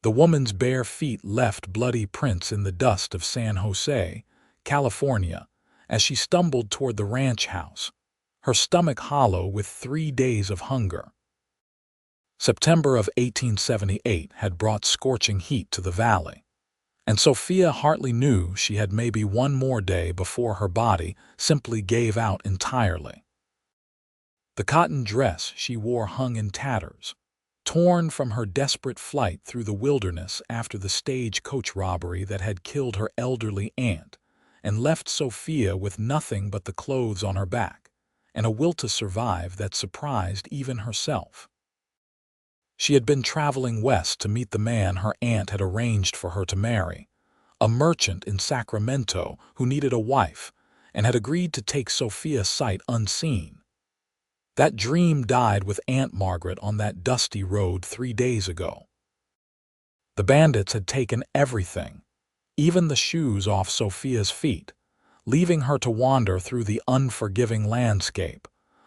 The woman's bare feet left bloody prints in the dust of San Jose, California, as she stumbled toward the ranch house, her stomach hollow with 3 days of hunger. September of 1878 had brought scorching heat to the valley, and Sophia Hartley knew she had maybe one more day before her body simply gave out entirely. The cotton dress she wore hung in tatters, torn from her desperate flight through the wilderness after the stagecoach robbery that had killed her elderly aunt and left Sophia with nothing but the clothes on her back and a will to survive that surprised even herself. She had been traveling west to meet the man her aunt had arranged for her to marry, a merchant in Sacramento who needed a wife and had agreed to take Sophia sight unseen. That dream died with Aunt Margaret on that dusty road 3 days ago. The bandits had taken everything, even the shoes off Sophia's feet, leaving her to wander through the unforgiving landscape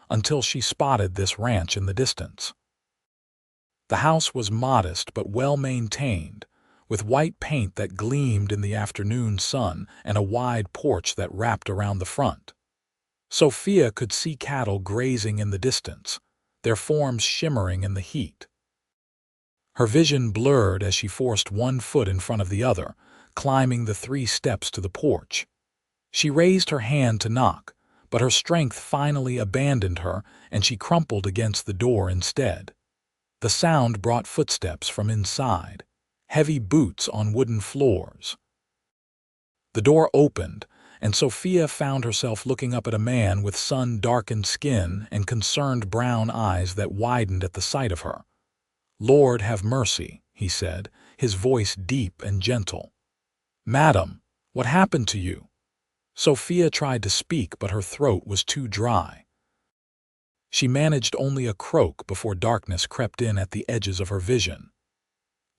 until she spotted this ranch in the distance. The house was modest but well-maintained, with white paint that gleamed in the afternoon sun and a wide porch that wrapped around the front. Sophia could see cattle grazing in the distance, their forms shimmering in the heat. Her vision blurred as she forced one foot in front of the other, climbing the 3 steps to the porch. She raised her hand to knock, but her strength finally abandoned her and she crumpled against the door instead. The sound brought footsteps from inside, heavy boots on wooden floors. The door opened, and Sophia found herself looking up at a man with sun-darkened skin and concerned brown eyes that widened at the sight of her. "Lord have mercy," he said, his voice deep and gentle. "Madam, what happened to you?" Sophia tried to speak, but her throat was too dry. She managed only a croak before darkness crept in at the edges of her vision.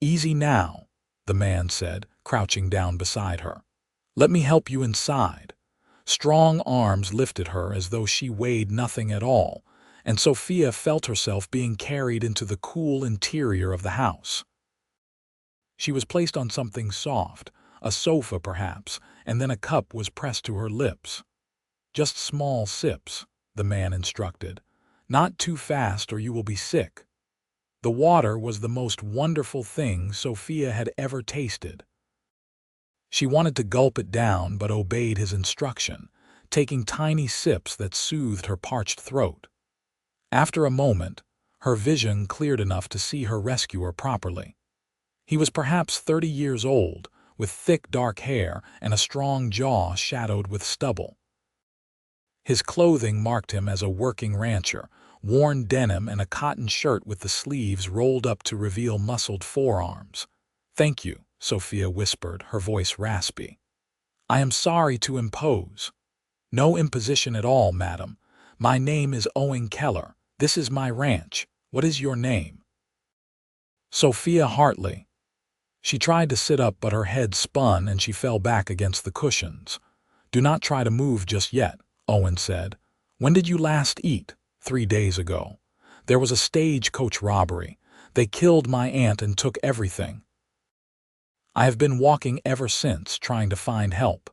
"Easy now," the man said, crouching down beside her. "Let me help you inside." Strong arms lifted her as though she weighed nothing at all, and Sophia felt herself being carried into the cool interior of the house. She was placed on something soft, a sofa perhaps, and then a cup was pressed to her lips. "Just small sips," the man instructed. "Not too fast or you will be sick." The water was the most wonderful thing Sophia had ever tasted. She wanted to gulp it down but obeyed his instruction, taking tiny sips that soothed her parched throat. After a moment, her vision cleared enough to see her rescuer properly. He was perhaps 30 years old, with thick dark hair and a strong jaw shadowed with stubble. His clothing marked him as a working rancher, worn denim and a cotton shirt with the sleeves rolled up to reveal muscled forearms. "Thank you," Sophia whispered, her voice raspy. "I am sorry to impose." "No imposition at all, madam. My name is Owen Keller. This is my ranch. What is your name?" "Sophia Hartley." She tried to sit up, but her head spun and she fell back against the cushions. "Do not try to move just yet," Owen said. "When did you last eat?" 3 days ago. "There was a stagecoach robbery. They killed my aunt and took everything." "I have been walking ever since, trying to find help."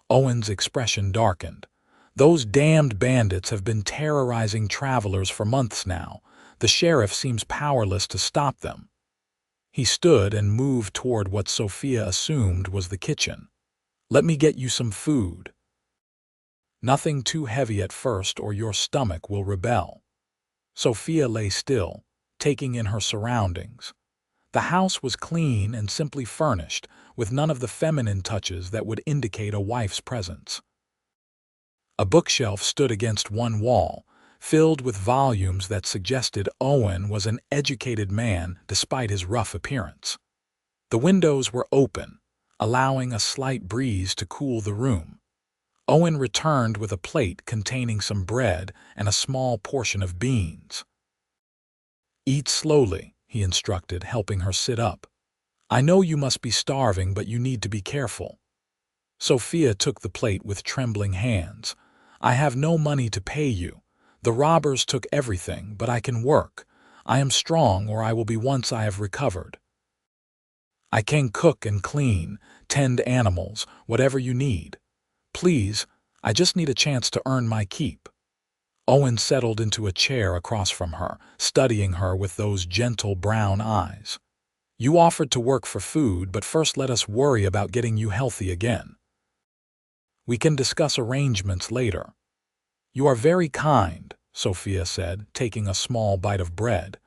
Owen's expression darkened. "Those damned bandits have been terrorizing travelers for months now. The sheriff seems powerless to stop them." He stood and moved toward what Sophia assumed was the kitchen. "Let me get you some food. Nothing too heavy at first or your stomach will rebel." Sophia lay still, taking in her surroundings. The house was clean and simply furnished, with none of the feminine touches that would indicate a wife's presence. A bookshelf stood against one wall, filled with volumes that suggested Owen was an educated man despite his rough appearance. The windows were open, allowing a slight breeze to cool the room. Owen returned with a plate containing some bread and a small portion of beans. "Eat slowly," he instructed, helping her sit up. "I know you must be starving, but you need to be careful." Sophia took the plate with trembling hands. "I have no money to pay you. The robbers took everything, but I can work. I am strong, or I will be once I have recovered." I can cook and clean, tend animals, whatever you need. Please, I just need a chance to earn my keep." Owen settled into a chair across from her, studying her with those gentle brown eyes. "You offered to work for food, but first let us worry about getting you healthy again. We can discuss arrangements later." "You are very kind," Sophia said, taking a small bite of bread.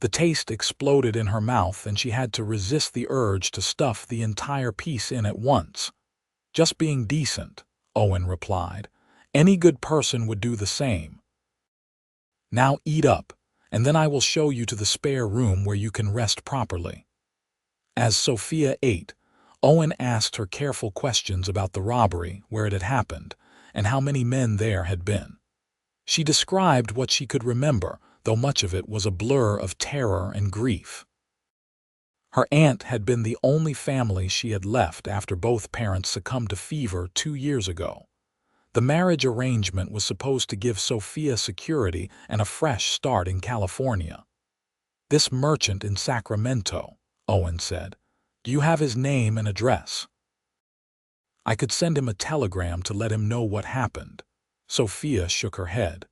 The taste exploded in her mouth and she had to resist the urge to stuff the entire piece in at once. "Just being decent," Owen replied. "Any good person would do the same. Now eat up, and then I will show you to the spare room where you can rest properly." As Sophia ate, Owen asked her careful questions about the robbery, where it had happened, and how many men there had been. She described what she could remember, though much of it was a blur of terror and grief. Her aunt had been the only family she had left after both parents succumbed to fever 2 years ago. The marriage arrangement was supposed to give Sophia security and a fresh start in California. "This merchant in Sacramento," Owen said. "Do you have his name and address?" "I could send him a telegram to let him know what happened." Sophia shook her head.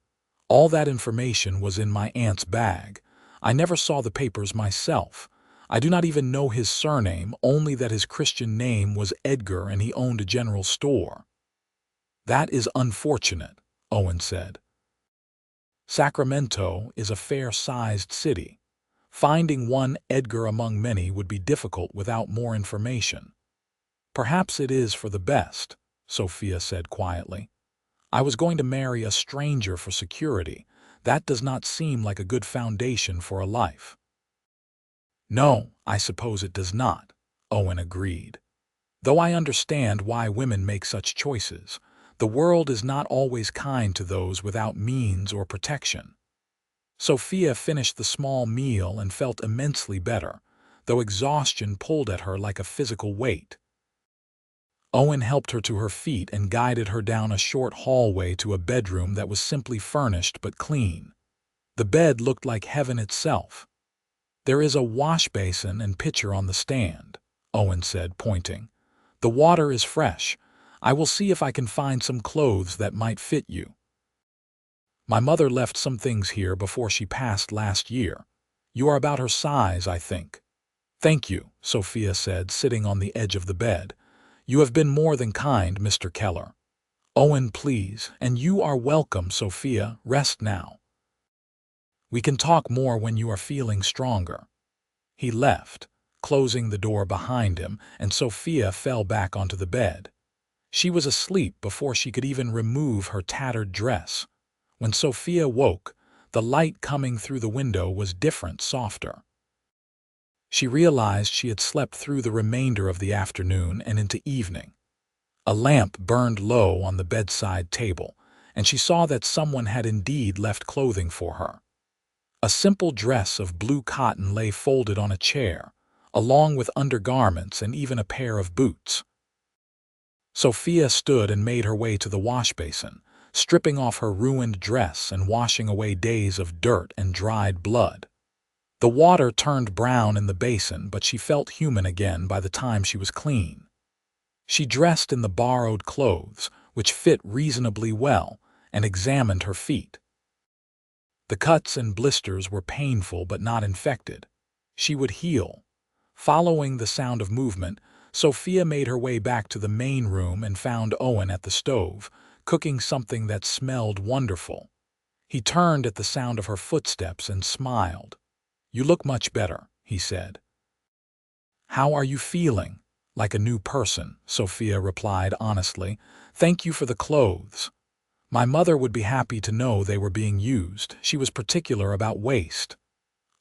"All that information was in my aunt's bag. I never saw the papers myself. I do not even know his surname, only that his Christian name was Edgar and he owned a general store." "That is unfortunate," Owen said. "Sacramento is a fair-sized city. Finding one Edgar among many would be difficult without more information." "Perhaps it is for the best," Sophia said quietly. "I was going to marry a stranger for security. That does not seem like a good foundation for a life." "No, I suppose it does not," Owen agreed. "Though I understand why women make such choices. The world is not always kind to those without means or protection." Sophia finished the small meal and felt immensely better, though exhaustion pulled at her like a physical weight. Owen helped her to her feet and guided her down a short hallway to a bedroom that was simply furnished but clean. The bed looked like heaven itself. "There is a wash basin and pitcher on the stand," Owen said, pointing. "The water is fresh. I will see if I can find some clothes that might fit you. My mother left some things here before she passed last year. You are about her size, I think." "Thank you," Sophia said, sitting on the edge of the bed. "You have been more than kind, Mr. Keller." "Owen, please, and you are welcome, Sophia. Rest now. We can talk more when you are feeling stronger." He left, closing the door behind him, and Sophia fell back onto the bed. She was asleep before she could even remove her tattered dress. When Sophia woke, the light coming through the window was different, softer. She realized she had slept through the remainder of the afternoon and into evening. A lamp burned low on the bedside table, and she saw that someone had indeed left clothing for her. A simple dress of blue cotton lay folded on a chair, along with undergarments and even a pair of boots. Sophia stood and made her way to the wash basin, stripping off her ruined dress and washing away days of dirt and dried blood. The water turned brown in the basin, but she felt human again by the time she was clean. She dressed in the borrowed clothes, which fit reasonably well, and examined her feet. The cuts and blisters were painful but not infected. She would heal. Following the sound of movement, Sophia made her way back to the main room and found Owen at the stove, cooking something that smelled wonderful. He turned at the sound of her footsteps and smiled. "You look much better," he said. "How are you feeling?" "Like a new person," Sophia replied honestly. "Thank you for the clothes. My mother would be happy to know they were being used. She was particular about waste."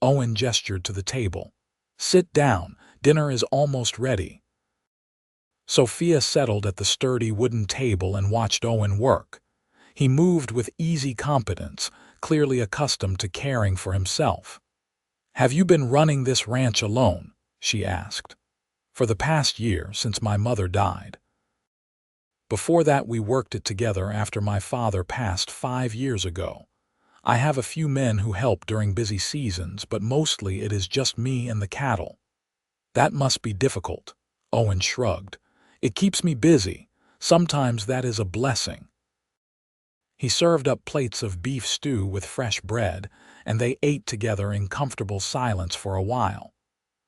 Owen gestured to the table. "Sit down. Dinner is almost ready." Sophia settled at the sturdy wooden table and watched Owen work. He moved with easy competence, clearly accustomed to caring for himself. "Have you been running this ranch alone?" she asked. "For the past year, since my mother died. Before that we worked it together after my father passed 5 years ago. I have a few men who help during busy seasons, but mostly it is just me and the cattle." That must be difficult, Owen shrugged. It keeps me busy. Sometimes that is a blessing. He served up plates of beef stew with fresh bread, and they ate together in comfortable silence for a while.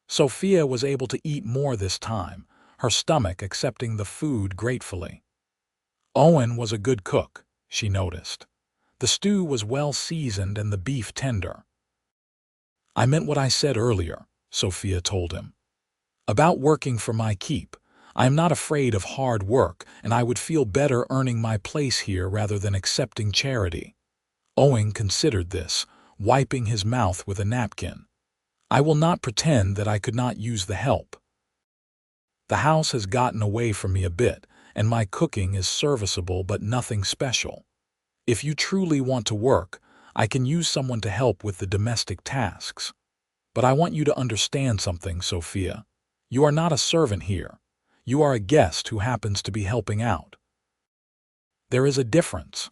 Sophia was able to eat more this time, her stomach accepting the food gratefully. Owen was a good cook, she noticed. The stew was well seasoned and the beef tender. I meant what I said earlier, Sophia told him. About working for my keep. I am not afraid of hard work, and I would feel better earning my place here rather than accepting charity. Owen considered this, wiping his mouth with a napkin. I will not pretend that I could not use the help. The house has gotten away from me a bit, and my cooking is serviceable but nothing special. If you truly want to work, I can use someone to help with the domestic tasks. But I want you to understand something, Sophia. You are not a servant here. You are a guest who happens to be helping out. There is a difference.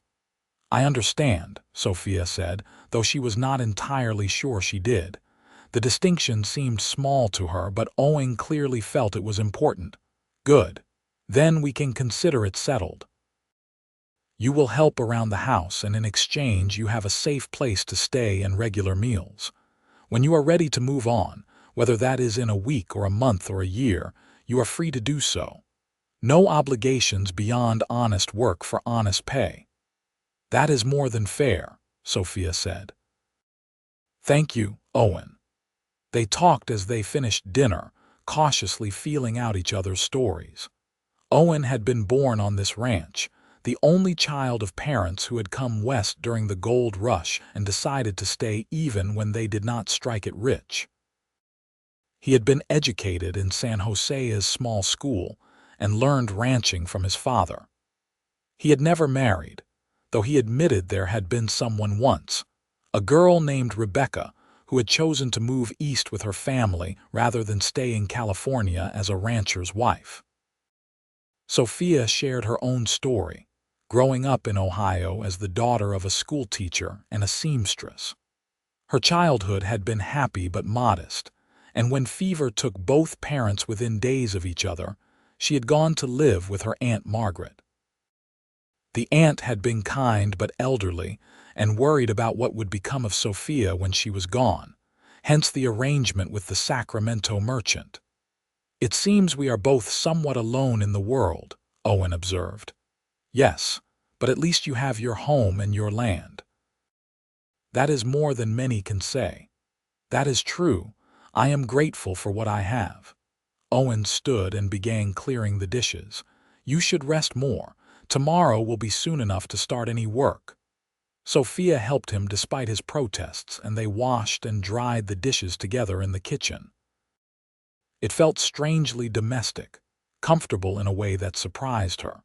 I understand, Sophia said, though she was not entirely sure she did. The distinction seemed small to her, but Owen clearly felt it was important. Good. Then we can consider it settled. You will help around the house, and in exchange you have a safe place to stay and regular meals. When you are ready to move on, whether that is in a week or a month or a year, you are free to do so. No obligations beyond honest work for honest pay. That is more than fair, Sophia said. Thank you, Owen. They talked as they finished dinner, cautiously feeling out each other's stories. Owen had been born on this ranch, the only child of parents who had come west during the gold rush and decided to stay even when they did not strike it rich. He had been educated in San Jose's small school and learned ranching from his father. He had never married, though he admitted there had been someone once, a girl named Rebecca, who had chosen to move east with her family rather than stay in California as a rancher's wife. Sophia shared her own story, growing up in Ohio as the daughter of a schoolteacher and a seamstress. Her childhood had been happy but modest, and when fever took both parents within days of each other, she had gone to live with her Aunt Margaret. The aunt had been kind but elderly and worried about what would become of Sophia when she was gone, hence the arrangement with the Sacramento merchant. It seems we are both somewhat alone in the world, Owen observed. Yes, but at least you have your home and your land. That is more than many can say. That is true. I am grateful for what I have. Owen stood and began clearing the dishes. You should rest more. Tomorrow will be soon enough to start any work. Sophia helped him despite his protests, and they washed and dried the dishes together in the kitchen. It felt strangely domestic, comfortable in a way that surprised her.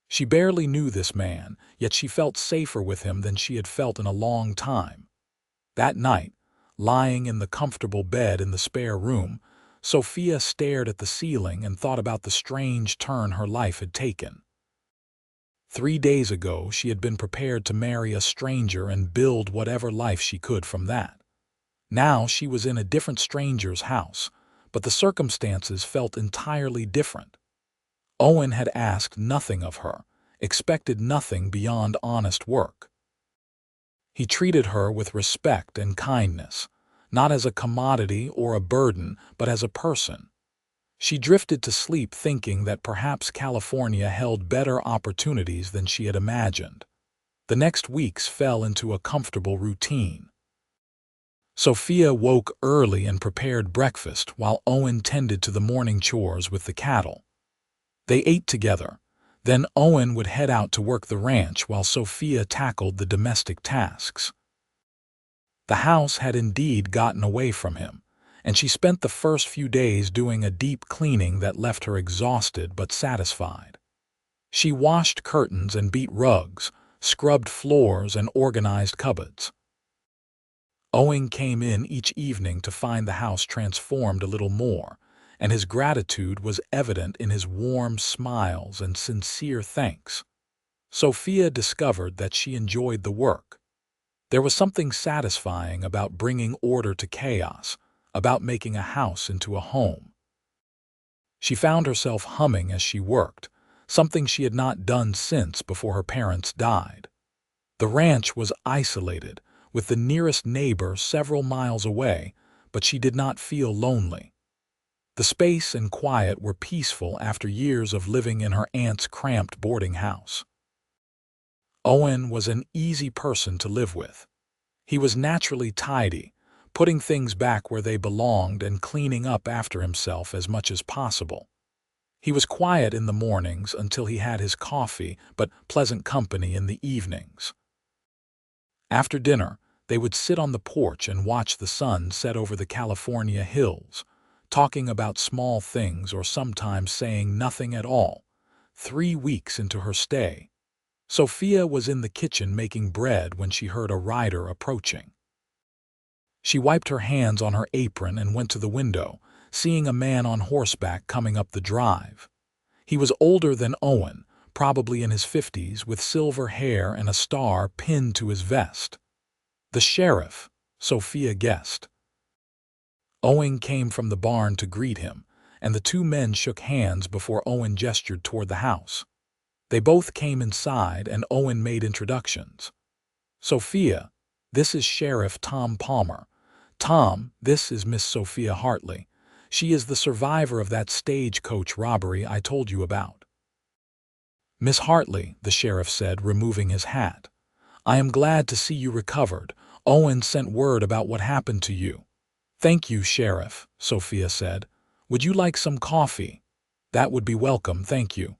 She barely knew this man, yet she felt safer with him than she had felt in a long time. That night, lying in the comfortable bed in the spare room, Sophia stared at the ceiling and thought about the strange turn her life had taken. 3 days ago, she had been prepared to marry a stranger and build whatever life she could from that. Now she was in a different stranger's house, but the circumstances felt entirely different. Owen had asked nothing of her, expected nothing beyond honest work. He treated her with respect and kindness, not as a commodity or a burden, but as a person. She drifted to sleep thinking that perhaps California held better opportunities than she had imagined. The next weeks fell into a comfortable routine. Sophia woke early and prepared breakfast while Owen tended to the morning chores with the cattle. They ate together. Then Owen would head out to work the ranch while Sophia tackled the domestic tasks. The house had indeed gotten away from him, and she spent the first few days doing a deep cleaning that left her exhausted but satisfied. She washed curtains and beat rugs, scrubbed floors and organized cupboards. Owen came in each evening to find the house transformed a little more, and his gratitude was evident in his warm smiles and sincere thanks. Sophia discovered that she enjoyed the work. There was something satisfying about bringing order to chaos, about making a house into a home. She found herself humming as she worked, something she had not done since before her parents died. The ranch was isolated, with the nearest neighbor several miles away, but she did not feel lonely. The space and quiet were peaceful after years of living in her aunt's cramped boarding house. Owen was an easy person to live with. He was naturally tidy, putting things back where they belonged and cleaning up after himself as much as possible. He was quiet in the mornings until he had his coffee, but pleasant company in the evenings. After dinner, they would sit on the porch and watch the sun set over the California hills, talking about small things or sometimes saying nothing at all. 3 weeks into her stay, Sophia was in the kitchen making bread when she heard a rider approaching. She wiped her hands on her apron and went to the window, seeing a man on horseback coming up the drive. He was older than Owen, probably in his 50s, with silver hair and a star pinned to his vest. The sheriff, Sophia guessed. Owen came from the barn to greet him, and the two men shook hands before Owen gestured toward the house. They both came inside, and Owen made introductions. Sophia, this is Sheriff Tom Palmer. Tom, this is Miss Sophia Hartley. She is the survivor of that stagecoach robbery I told you about. Miss Hartley, the sheriff said, removing his hat. I am glad to see you recovered. Owen sent word about what happened to you. Thank you, Sheriff, Sophia said. Would you like some coffee? That would be welcome, thank you.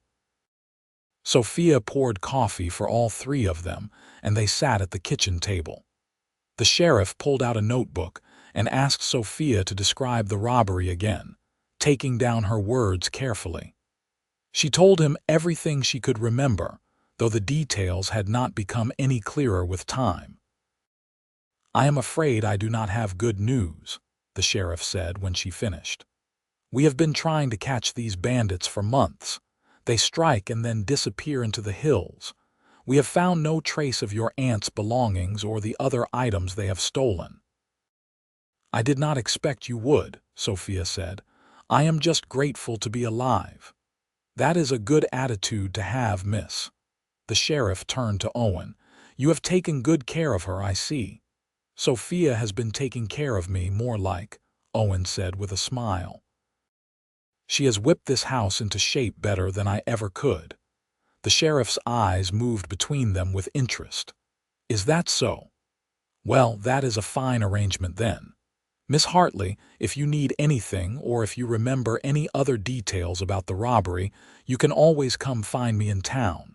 Sophia poured coffee for all three of them, and they sat at the kitchen table. The sheriff pulled out a notebook and asked Sophia to describe the robbery again, taking down her words carefully. She told him everything she could remember, though the details had not become any clearer with time. I am afraid I do not have good news, the sheriff said when she finished. We have been trying to catch these bandits for months. They strike and then disappear into the hills. We have found no trace of your aunt's belongings or the other items they have stolen. I did not expect you would, Sophia said. I am just grateful to be alive. That is a good attitude to have, miss. The sheriff turned to Owen. You have taken good care of her, I see. Sophia has been taking care of me, more like, Owen said with a smile. She has whipped this house into shape better than I ever could. The sheriff's eyes moved between them with interest. Is that so? Well, that is a fine arrangement then. Miss Hartley, if you need anything or if you remember any other details about the robbery, you can always come find me in town.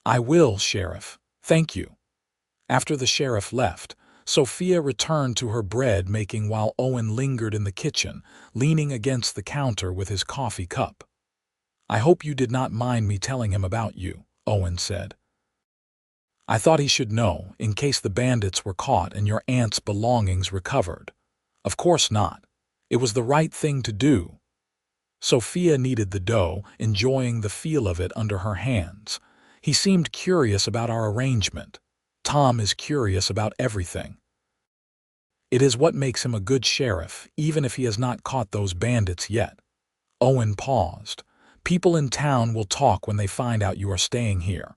I will, Sheriff. Thank you. After the sheriff left, Sophia returned to her bread making while Owen lingered in the kitchen, leaning against the counter with his coffee cup. I hope you did not mind me telling him about you, Owen said. I thought he should know, in case the bandits were caught and your aunt's belongings recovered. Of course not. It was the right thing to do. Sophia kneaded the dough, enjoying the feel of it under her hands. He seemed curious about our arrangement. Tom is curious about everything. It is what makes him a good sheriff, even if he has not caught those bandits yet. Owen paused. People in town will talk when they find out you are staying here.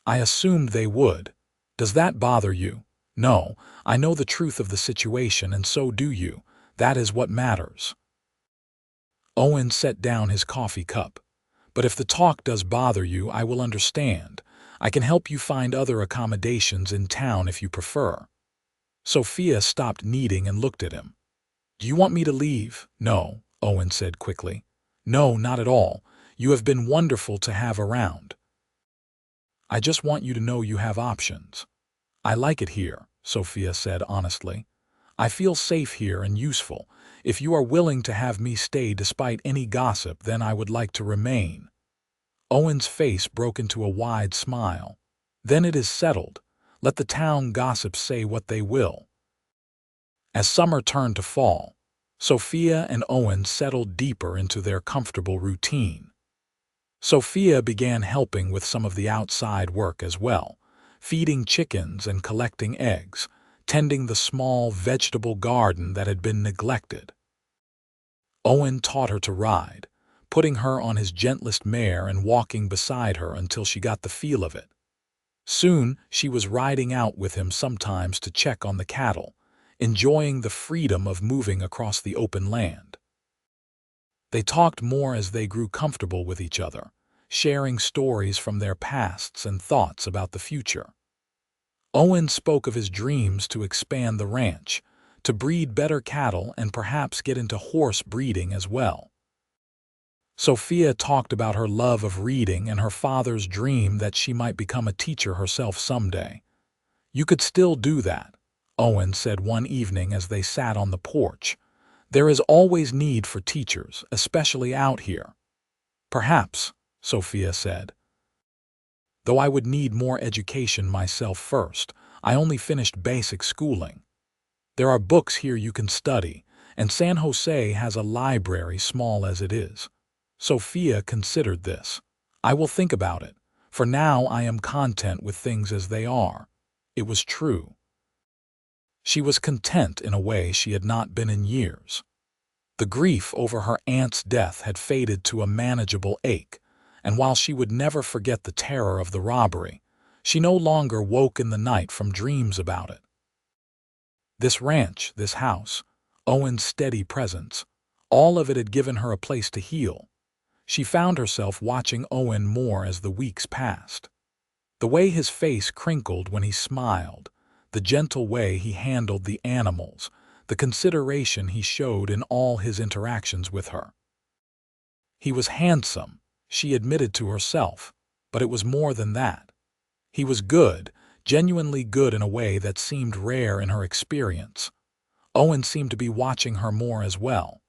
I assumed they would. Does that bother you? No, I know the truth of the situation, and so do you. That is what matters. Owen set down his coffee cup. But if the talk does bother you, I will understand. I can help you find other accommodations in town if you prefer. Sophia stopped kneading and looked at him. Do you want me to leave? No, Owen said quickly. No, not at all. You have been wonderful to have around. I just want you to know you have options. I like it here, Sophia said honestly. I feel safe here and useful. If you are willing to have me stay despite any gossip, then I would like to remain. Owen's face broke into a wide smile. Then it is settled. Let the town gossips say what they will. As summer turned to fall, Sophia and Owen settled deeper into their comfortable routine. Sophia began helping with some of the outside work as well, feeding chickens and collecting eggs, tending the small vegetable garden that had been neglected. Owen taught her to ride, putting her on his gentlest mare and walking beside her until she got the feel of it. Soon she was riding out with him sometimes to check on the cattle, enjoying the freedom of moving across the open land. They talked more as they grew comfortable with each other, sharing stories from their pasts and thoughts about the future. Owen spoke of his dreams to expand the ranch, to breed better cattle and perhaps get into horse breeding as well. Sophia talked about her love of reading and her father's dream that she might become a teacher herself someday. "You could still do that," Owen said one evening as they sat on the porch. "There is always need for teachers, especially out here." "Perhaps," Sophia said. "Though I would need more education myself first. I only finished basic schooling. There are books here you can study, and San Jose has a library, small as it is." Sophia considered this. "I will think about it. For now I am content with things as they are." It was true. She was content in a way she had not been in years. The grief over her aunt's death had faded to a manageable ache, and while she would never forget the terror of the robbery, she no longer woke in the night from dreams about it. This ranch, this house, Owen's steady presence, all of it had given her a place to heal. She found herself watching Owen more as the weeks passed. The way his face crinkled when he smiled, the gentle way he handled the animals, the consideration he showed in all his interactions with her. He was handsome, she admitted to herself, but it was more than that. He was good, genuinely good in a way that seemed rare in her experience. Owen seemed to be watching her more as well.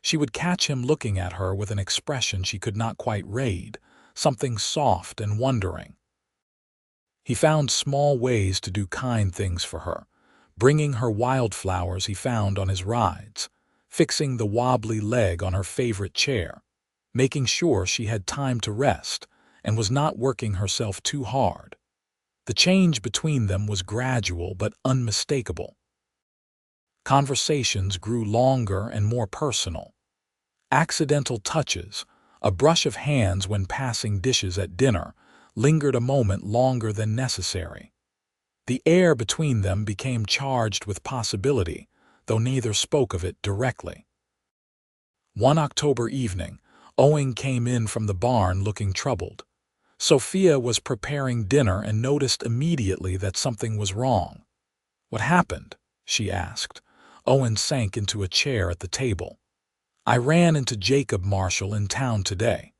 She would catch him looking at her with an expression she could not quite read, something soft and wondering. He found small ways to do kind things for her, bringing her wildflowers he found on his rides, fixing the wobbly leg on her favorite chair, making sure she had time to rest and was not working herself too hard. The change between them was gradual but unmistakable. Conversations grew longer and more personal. Accidental touches, a brush of hands when passing dishes at dinner, lingered a moment longer than necessary. The air between them became charged with possibility, though neither spoke of it directly. One October evening, Owen came in from the barn looking troubled. Sophia was preparing dinner and noticed immediately that something was wrong. "What happened?" she asked. Owen sank into a chair at the table. "I ran into Jacob Marshall in town today.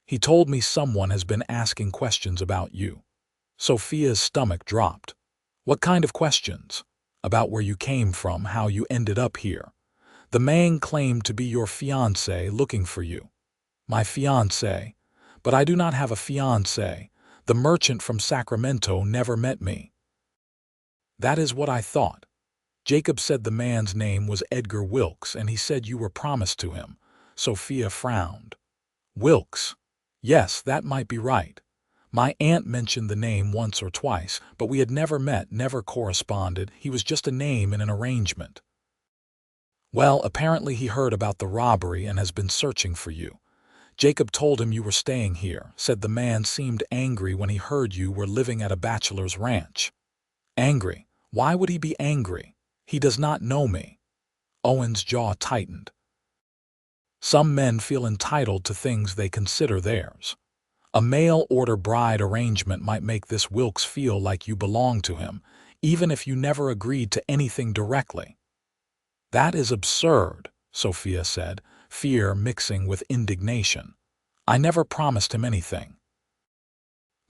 He told me someone has been asking questions about you." Sophia's stomach dropped. "What kind of questions?" "About where you came from, how you ended up here. The man claimed to be your fiancé looking for you." "My fiancé? But I do not have a fiancé. The merchant from Sacramento never met me." "That is what I thought. Jacob said the man's name was Edgar Wilkes, and he said you were promised to him." Sophia frowned. "Wilkes? Yes, that might be right. My aunt mentioned the name once or twice, but we had never met, never corresponded. He was just a name in an arrangement." "Well, apparently he heard about the robbery and has been searching for you. Jacob told him you were staying here, said the man seemed angry when he heard you were living at a bachelor's ranch." "Angry? Why would he be angry? He does not know me." Owen's jaw tightened. "Some men feel entitled to things they consider theirs. A mail-order bride arrangement might make this Wilkes feel like you belong to him, even if you never agreed to anything directly." "That is absurd," Sophia said, fear mixing with indignation. "I never promised him anything.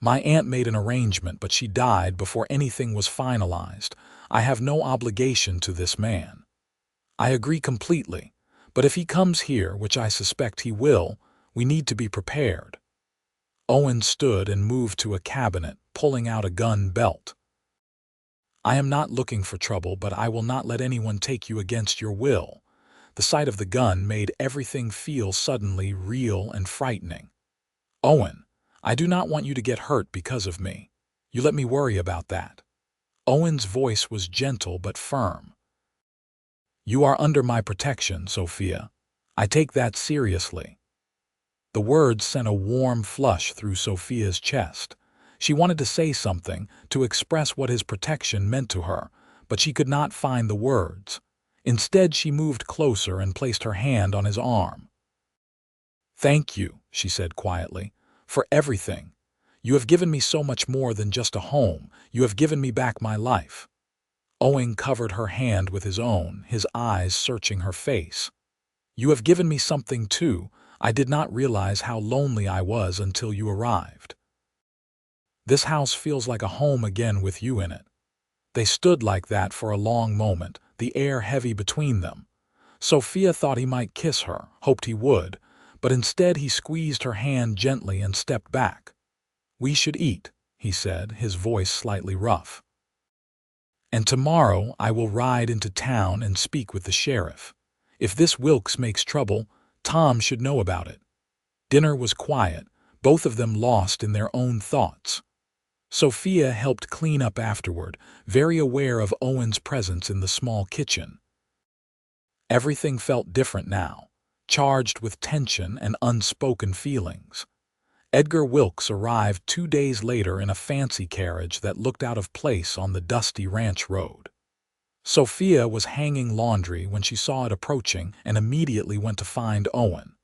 My aunt made an arrangement, but she died before anything was finalized. I have no obligation to this man." "I agree completely, but if he comes here, which I suspect he will, we need to be prepared." Owen stood and moved to a cabinet, pulling out a gun belt. "I am not looking for trouble, but I will not let anyone take you against your will." The sight of the gun made everything feel suddenly real and frightening. "Owen, I do not want you to get hurt because of me. You let me worry about that." Owen's voice was gentle but firm. "You are under my protection, Sophia. I take that seriously." The words sent a warm flush through Sophia's chest. She wanted to say something, to express what his protection meant to her, but she could not find the words. Instead, she moved closer and placed her hand on his arm. "Thank you," she said quietly, "for everything. You have given me so much more than just a home. You have given me back my life." Owen covered her hand with his own, his eyes searching her face. "You have given me something too. I did not realize how lonely I was until you arrived. This house feels like a home again with you in it." They stood like that for a long moment, the air heavy between them. Sophia thought he might kiss her, hoped he would, but instead he squeezed her hand gently and stepped back. "We should eat," he said, his voice slightly rough. "And tomorrow I will ride into town and speak with the sheriff. If this Wilkes makes trouble, Tom should know about it." Dinner was quiet, both of them lost in their own thoughts. Sophia helped clean up afterward, very aware of Owen's presence in the small kitchen. Everything felt different now, charged with tension and unspoken feelings. Edgar Wilkes arrived 2 days later in a fancy carriage that looked out of place on the dusty ranch road. Sophia was hanging laundry when she saw it approaching and immediately went to find Owen.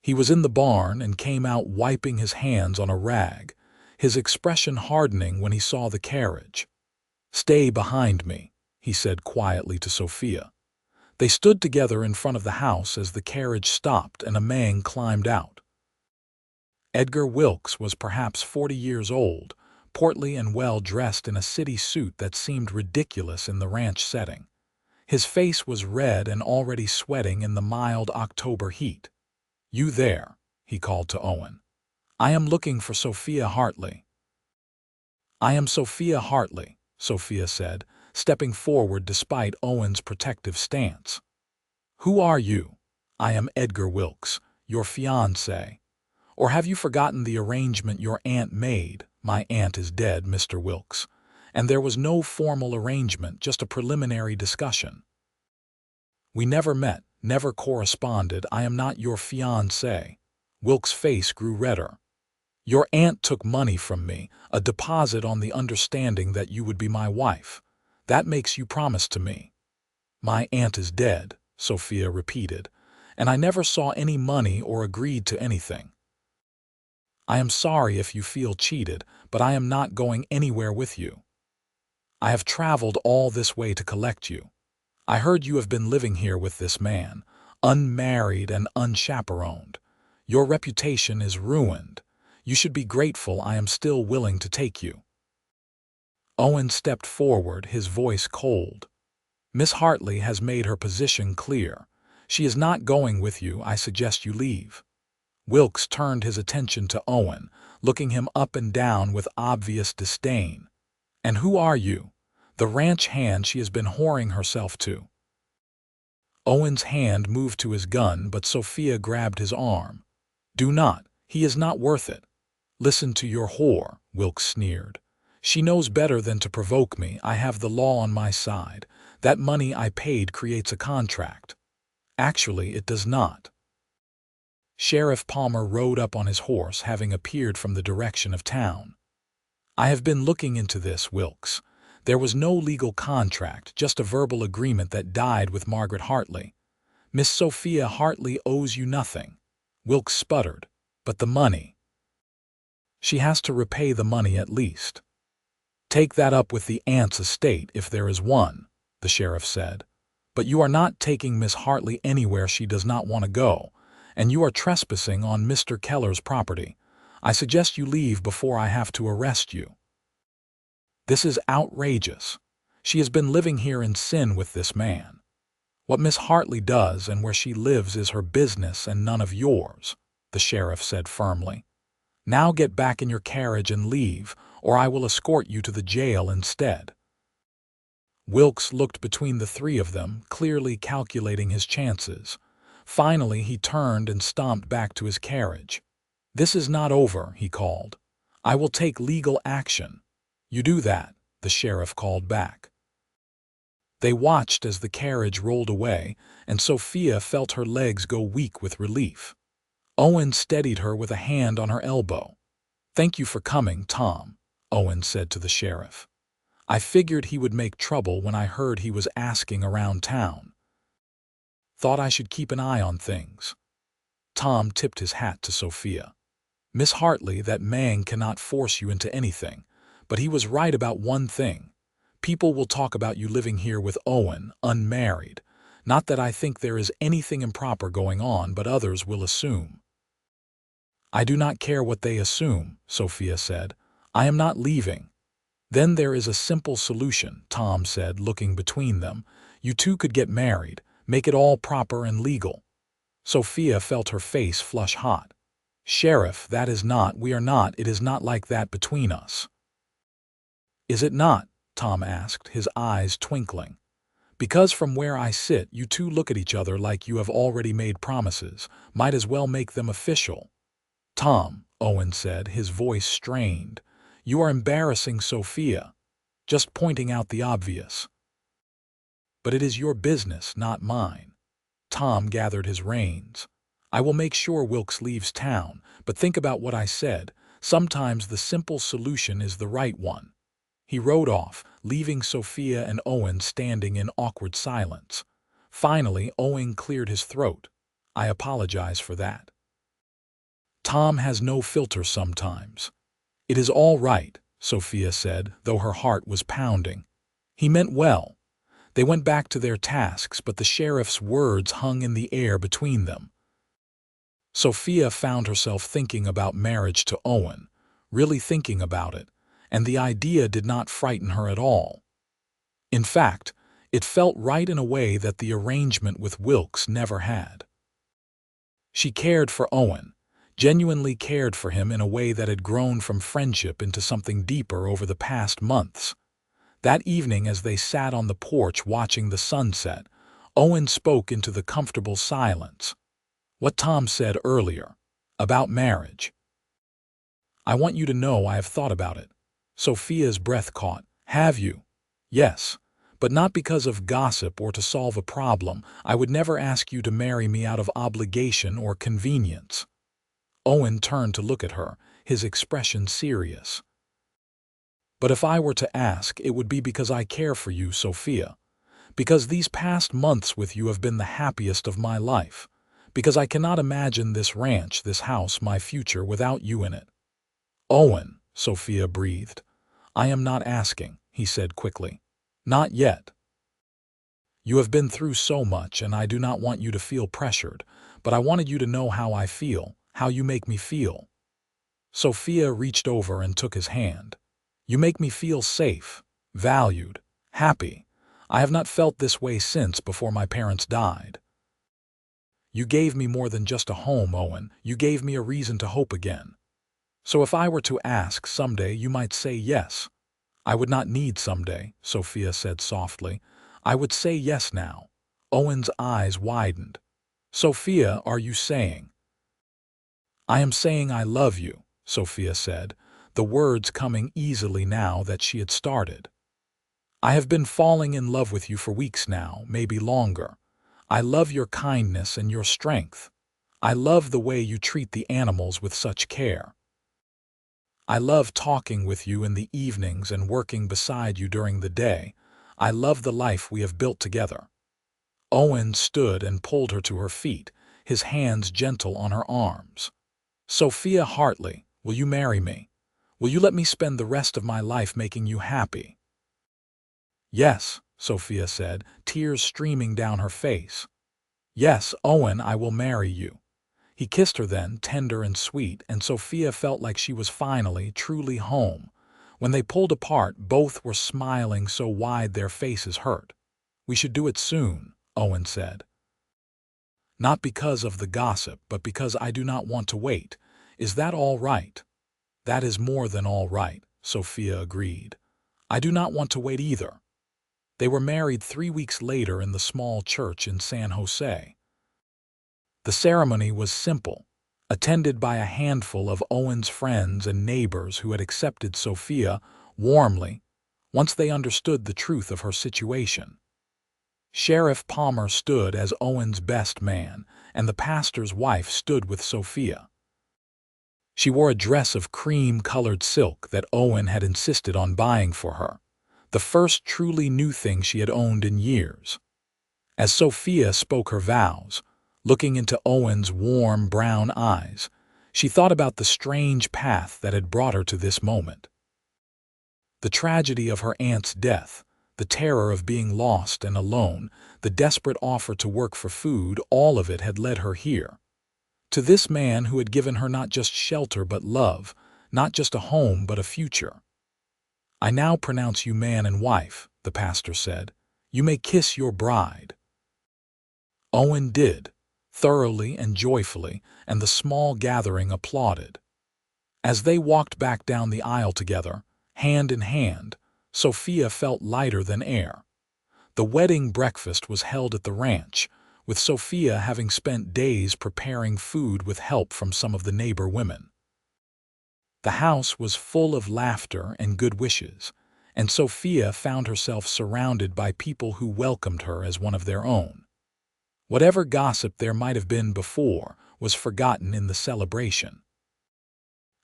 He was in the barn and came out wiping his hands on a rag, his expression hardening when he saw the carriage. "Stay behind me," he said quietly to Sophia. They stood together in front of the house as the carriage stopped and a man climbed out. Edgar Wilkes was perhaps 40 years old, portly and well-dressed in a city suit that seemed ridiculous in the ranch setting. His face was red and already sweating in the mild October heat. "You there," he called to Owen. "I am looking for Sophia Hartley." "I am Sophia Hartley," Sophia said, stepping forward despite Owen's protective stance. "Who are you?" "I am Edgar Wilkes, your fiancé. Or have you forgotten the arrangement your aunt made?" "My aunt is dead, Mr. Wilkes, and there was no formal arrangement, just a preliminary discussion. We never met, never corresponded. I am not your fiancé." Wilkes' face grew redder. "Your aunt took money from me, a deposit on the understanding that you would be my wife. That makes you promise to me." "My aunt is dead," Sophia repeated, "and I never saw any money or agreed to anything. I am sorry if you feel cheated, but I am not going anywhere with you. I have traveled all this way to collect you. I heard you have been living here with this man, unmarried and unchaperoned. Your reputation is ruined. You should be grateful I am still willing to take you." Owen stepped forward, his voice cold. "Miss Hartley has made her position clear. She is not going with you. I suggest you leave." Wilkes turned his attention to Owen, looking him up and down with obvious disdain. "And who are you?" "The ranch hand she has been whoring herself to." Owen's hand moved to his gun, but Sophia grabbed his arm. "Do not. He is not worth it." "Listen to your whore," Wilkes sneered. "She knows better than to provoke me. I have the law on my side. That money I paid creates a contract." "Actually, it does not." Sheriff Palmer rode up on his horse, having appeared from the direction of town. "I have been looking into this, Wilkes. There was no legal contract, just a verbal agreement that died with Margaret Hartley. Miss Sophia Hartley owes you nothing." Wilkes sputtered. "But the money." "She has to repay the money at least." "Take that up with the aunt's estate if there is one," the sheriff said. "But you are not taking Miss Hartley anywhere she does not want to go, and you are trespassing on Mr. Keller's property. I suggest you leave before I have to arrest you." "This is outrageous. She has been living here in sin with this man. What Miss Hartley does and where she lives is her business and none of yours," the sheriff said firmly. "Now get back in your carriage and leave, or I will escort you to the jail instead." Wilkes looked between the three of them, clearly calculating his chances. Finally, he turned and stomped back to his carriage. "This is not over," he called. "I will take legal action." "You do that," the sheriff called back. They watched as the carriage rolled away, and Sophia felt her legs go weak with relief. Owen steadied her with a hand on her elbow. "Thank you for coming, Tom," Owen said to the sheriff. "I figured he would make trouble when I heard he was asking around town. Thought I should keep an eye on things." Tom tipped his hat to Sophia. "Miss Hartley, that man cannot force you into anything, but he was right about one thing. People will talk about you living here with Owen, unmarried. Not that I think there is anything improper going on, but others will assume." "I do not care what they assume," Sophia said. "I am not leaving." "Then there is a simple solution," Tom said, looking between them. "You two could get married, make it all proper and legal." Sophia felt her face flush hot. "Sheriff, it is not like that between us." "Is it not?" Tom asked, his eyes twinkling. "Because from where I sit, you two look at each other like you have already made promises. Might as well make them official." "Tom," Owen said, his voice strained, "you are embarrassing Sophia. Just pointing out the obvious." "But it is your business, not mine." Tom gathered his reins. "I will make sure Wilkes leaves town, but think about what I said. Sometimes the simple solution is the right one." He rode off, leaving Sophia and Owen standing in awkward silence. Finally, Owen cleared his throat. "I apologize for that. Tom has no filter sometimes." "It is all right," Sophia said, though her heart was pounding. "He meant well." They went back to their tasks, but the sheriff's words hung in the air between them. Sophia found herself thinking about marriage to Owen, really thinking about it, and the idea did not frighten her at all. In fact, it felt right in a way that the arrangement with Wilkes never had. She cared for Owen, genuinely cared for him in a way that had grown from friendship into something deeper over the past months. That evening, as they sat on the porch watching the sunset, Owen spoke into the comfortable silence. What Tom said earlier, about marriage. "I want you to know I have thought about it." Sophia's breath caught. "Have you?" "Yes, but not because of gossip or to solve a problem. I would never ask you to marry me out of obligation or convenience." Owen turned to look at her, his expression serious. "But if I were to ask, it would be because I care for you, Sophia. Because these past months with you have been the happiest of my life. Because I cannot imagine this ranch, this house, my future, without you in it." "Owen," Sophia breathed. "I am not asking," he said quickly. "Not yet. You have been through so much, and I do not want you to feel pressured, but I wanted you to know how I feel, how you make me feel." Sophia reached over and took his hand. "You make me feel safe, valued, happy. I have not felt this way since before my parents died. You gave me more than just a home, Owen. You gave me a reason to hope again. So if I were to ask someday, you might say yes." "I would not need someday," Sophia said softly. "I would say yes now." Owen's eyes widened. "Sophia, are you saying?" "I am saying I love you," Sophia said, the words coming easily now that she had started. "I have been falling in love with you for weeks now, maybe longer. I love your kindness and your strength. I love the way you treat the animals with such care. I love talking with you in the evenings and working beside you during the day. I love the life we have built together." Owen stood and pulled her to her feet, his hands gentle on her arms. "Sophia Hartley, will you marry me? Will you let me spend the rest of my life making you happy?" "Yes," Sophia said, tears streaming down her face. "Yes, Owen, I will marry you." He kissed her then, tender and sweet, and Sophia felt like she was finally, truly home. When they pulled apart, both were smiling so wide their faces hurt. "We should do it soon," Owen said. "Not because of the gossip, but because I do not want to wait. Is that all right?" "That is more than all right," Sophia agreed. "I do not want to wait either." They were married 3 weeks later in the small church in San Jose. The ceremony was simple, attended by a handful of Owen's friends and neighbors who had accepted Sophia warmly once they understood the truth of her situation. Sheriff Palmer stood as Owen's best man, and the pastor's wife stood with Sophia. She wore a dress of cream-colored silk that Owen had insisted on buying for her, the first truly new thing she had owned in years. As Sophia spoke her vows, looking into Owen's warm brown eyes, she thought about the strange path that had brought her to this moment. The tragedy of her aunt's death, the terror of being lost and alone, the desperate offer to work for food, all of it had led her here. To this man who had given her not just shelter but love, not just a home but a future. "I now pronounce you man and wife," the pastor said. "You may kiss your bride." Owen did, thoroughly and joyfully, and the small gathering applauded. As they walked back down the aisle together, hand in hand, Sophia felt lighter than air. The wedding breakfast was held at the ranch, with Sophia having spent days preparing food with help from some of the neighbor women. The house was full of laughter and good wishes, and Sophia found herself surrounded by people who welcomed her as one of their own. Whatever gossip there might have been before was forgotten in the celebration.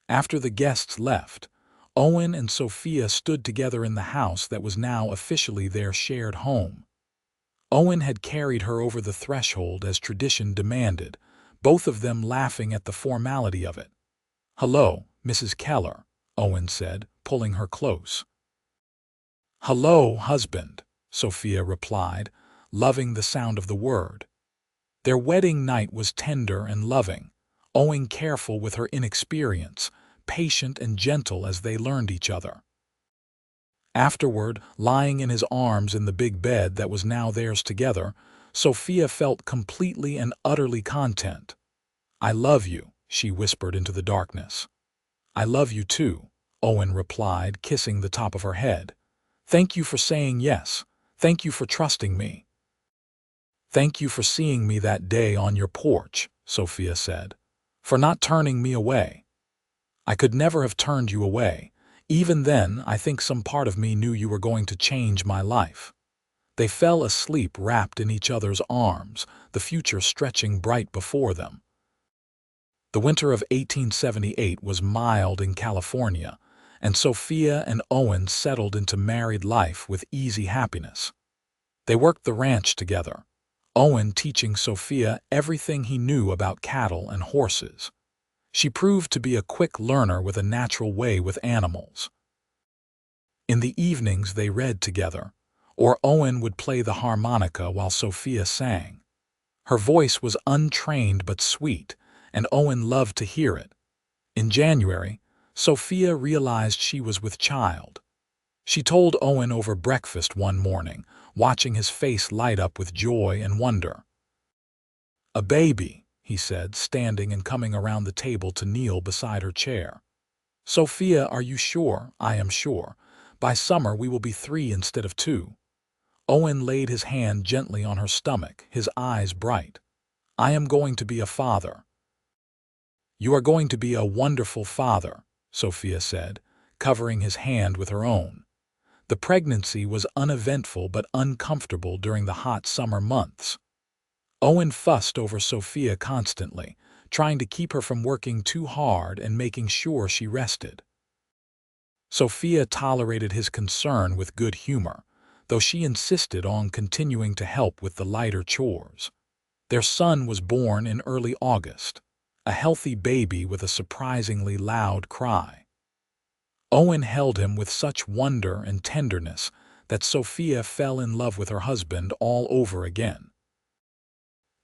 After the guests left, Owen and Sophia stood together in the house that was now officially their shared home. Owen had carried her over the threshold as tradition demanded, both of them laughing at the formality of it. "Hello, Mrs. Keller," Owen said, pulling her close. "Hello, husband," Sophia replied, loving the sound of the word. Their wedding night was tender and loving, Owen careful with her inexperience, patient and gentle as they learned each other. Afterward, lying in his arms in the big bed that was now theirs together, Sophia felt completely and utterly content. "I love you," she whispered into the darkness. "I love you too," Owen replied, kissing the top of her head. "Thank you for saying yes. Thank you for trusting me." "Thank you for seeing me that day on your porch," Sophia said. "For not turning me away. I could never have turned you away. Even then, I think some part of me knew you were going to change my life." They fell asleep wrapped in each other's arms, the future stretching bright before them. The winter of 1878 was mild in California, and Sophia and Owen settled into married life with easy happiness. They worked the ranch together, Owen teaching Sophia everything he knew about cattle and horses. She proved to be a quick learner with a natural way with animals. In the evenings they read together, or Owen would play the harmonica while Sophia sang. Her voice was untrained but sweet, and Owen loved to hear it. In January, Sophia realized she was with child. She told Owen over breakfast one morning, watching his face light up with joy and wonder. "A baby," he said, standing and coming around the table to kneel beside her chair. "Sophia, are you sure?" "I am sure. By summer we will be 3 instead of 2. Owen laid his hand gently on her stomach, his eyes bright. "I am going to be a father." "You are going to be a wonderful father," Sophia said, covering his hand with her own. The pregnancy was uneventful but uncomfortable during the hot summer months. Owen fussed over Sophia constantly, trying to keep her from working too hard and making sure she rested. Sophia tolerated his concern with good humor, though she insisted on continuing to help with the lighter chores. Their son was born in early August, a healthy baby with a surprisingly loud cry. Owen held him with such wonder and tenderness that Sophia fell in love with her husband all over again.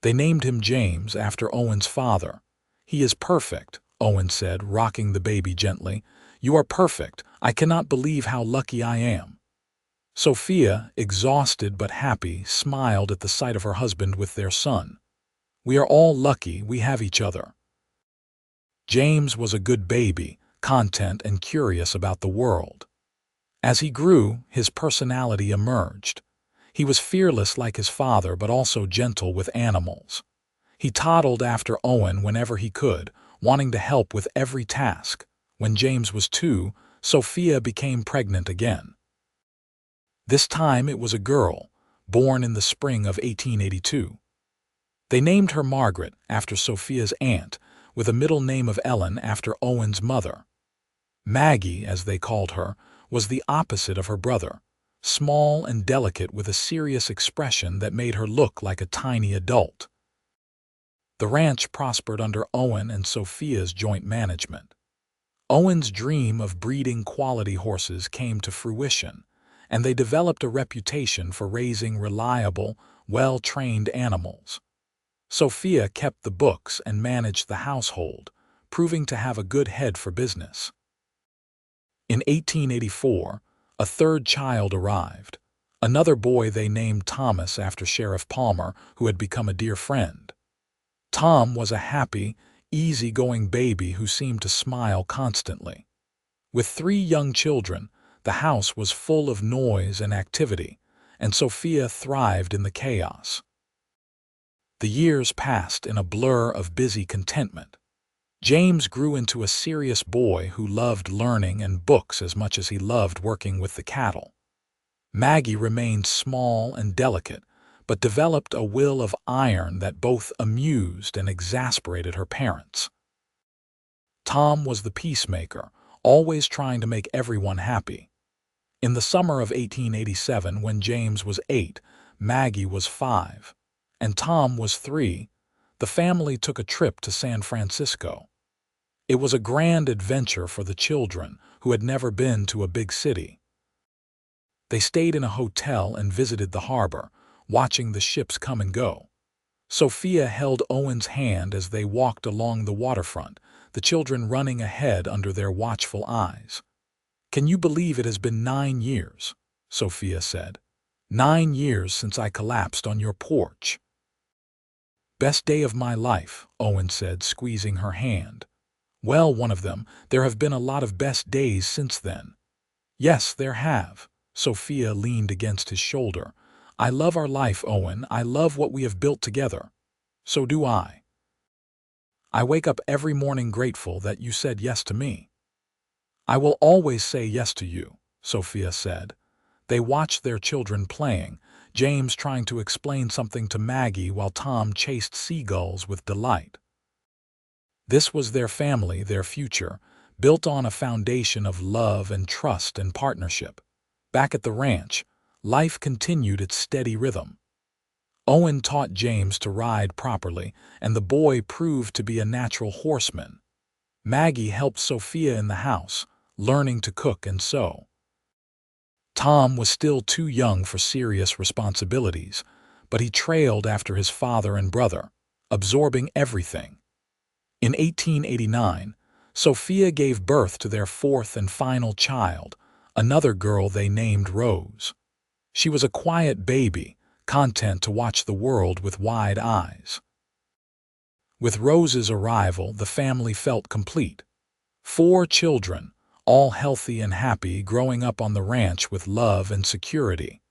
They named him James after Owen's father. "He is perfect," Owen said, rocking the baby gently. "You are perfect. I cannot believe how lucky I am." Sophia, exhausted but happy, smiled at the sight of her husband with their son. "We are all lucky we have each other." James was a good baby, content and curious about the world. As he grew, his personality emerged. He was fearless like his father but also gentle with animals. He toddled after Owen whenever he could, wanting to help with every task. When James was 2, Sophia became pregnant again. This time it was a girl, born in the spring of 1882. They named her Margaret after Sophia's aunt, with a middle name of Ellen after Owen's mother. Maggie, as they called her, was the opposite of her brother, small and delicate with a serious expression that made her look like a tiny adult. The ranch prospered under Owen and Sophia's joint management. Owen's dream of breeding quality horses came to fruition, and they developed a reputation for raising reliable, well-trained animals. Sophia kept the books and managed the household, proving to have a good head for business. In 1884, a third child arrived, another boy they named Thomas after Sheriff Palmer, who had become a dear friend. Tom was a happy, easy-going baby who seemed to smile constantly. With 3 young children, the house was full of noise and activity, and Sophia thrived in the chaos. The years passed in a blur of busy contentment. James grew into a serious boy who loved learning and books as much as he loved working with the cattle. Maggie remained small and delicate, but developed a will of iron that both amused and exasperated her parents. Tom was the peacemaker, always trying to make everyone happy. In the summer of 1887, when James was 8, Maggie was 5, and Tom was 3, the family took a trip to San Francisco. It was a grand adventure for the children who had never been to a big city. They stayed in a hotel and visited the harbor, watching the ships come and go. Sophia held Owen's hand as they walked along the waterfront, the children running ahead under their watchful eyes. "Can you believe it has been 9 years?" Sophia said. "9 years since I collapsed on your porch." "Best day of my life," Owen said, squeezing her hand. "Well, one of them. There have been a lot of best days since then." "Yes, there have." Sophia leaned against his shoulder. "I love our life, Owen. I love what we have built together." "So do I. I wake up every morning grateful that you said yes to me." "I will always say yes to you," Sophia said. They watched their children playing, James trying to explain something to Maggie while Tom chased seagulls with delight. This was their family, their future, built on a foundation of love and trust and partnership. Back at the ranch, life continued its steady rhythm. Owen taught James to ride properly, and the boy proved to be a natural horseman. Maggie helped Sophia in the house, learning to cook and sew. Tom was still too young for serious responsibilities, but he trailed after his father and brother, absorbing everything. In 1889, Sophia gave birth to their 4th and final child, another girl they named Rose. She was a quiet baby, content to watch the world with wide eyes. With Rose's arrival, the family felt complete. 4 children, all healthy and happy, growing up on the ranch with love and security.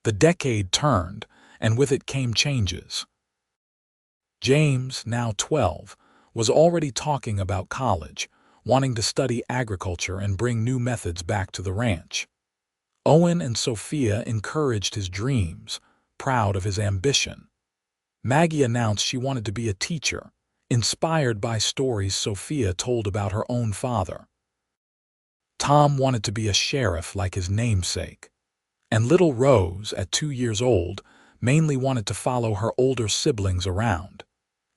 The decade turned, and with it came changes. James, now 12, was already talking about college, wanting to study agriculture and bring new methods back to the ranch. Owen and Sophia encouraged his dreams, proud of his ambition. Maggie announced she wanted to be a teacher, inspired by stories Sophia told about her own father. Tom wanted to be a sheriff like his namesake. And little Rose, at 2 years old, mainly wanted to follow her older siblings around.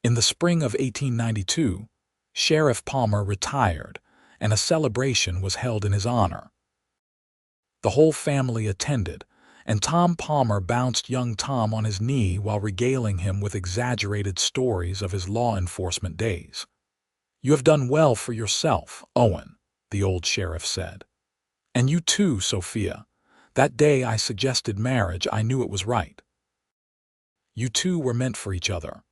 In the spring of 1892, Sheriff Palmer retired, and a celebration was held in his honor. The whole family attended, and Tom Palmer bounced young Tom on his knee while regaling him with exaggerated stories of his law enforcement days. "You have done well for yourself, Owen," the old sheriff said. "And you too, Sophia. That day I suggested marriage, I knew it was right. You two were meant for each other.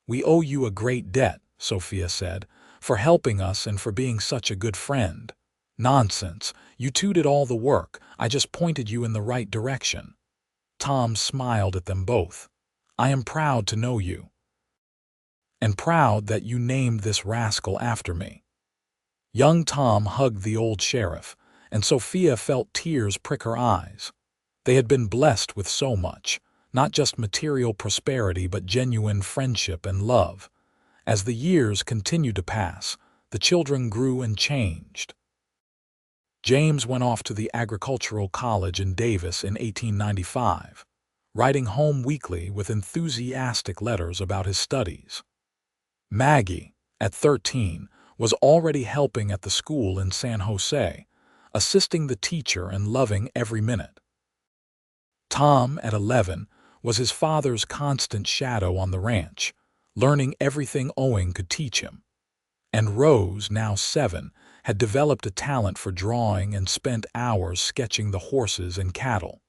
We owe you a great debt," Sophia said, "for helping us and for being such a good friend." "Nonsense. You two did all the work. I just pointed you in the right direction." Tom smiled at them both. "I am proud to know you. And proud that you named this rascal after me." Young Tom hugged the old sheriff, and Sophia felt tears prick her eyes. They had been blessed with so much, not just material prosperity but genuine friendship and love. As the years continued to pass, the children grew and changed. James went off to the Agricultural College in Davis in 1895, writing home weekly with enthusiastic letters about his studies. Maggie, at 13, was already helping at the school in San Jose, assisting the teacher and loving every minute. Tom, at 11, was his father's constant shadow on the ranch, learning everything Owen could teach him. And Rose, now 7, had developed a talent for drawing and spent hours sketching the horses and cattle.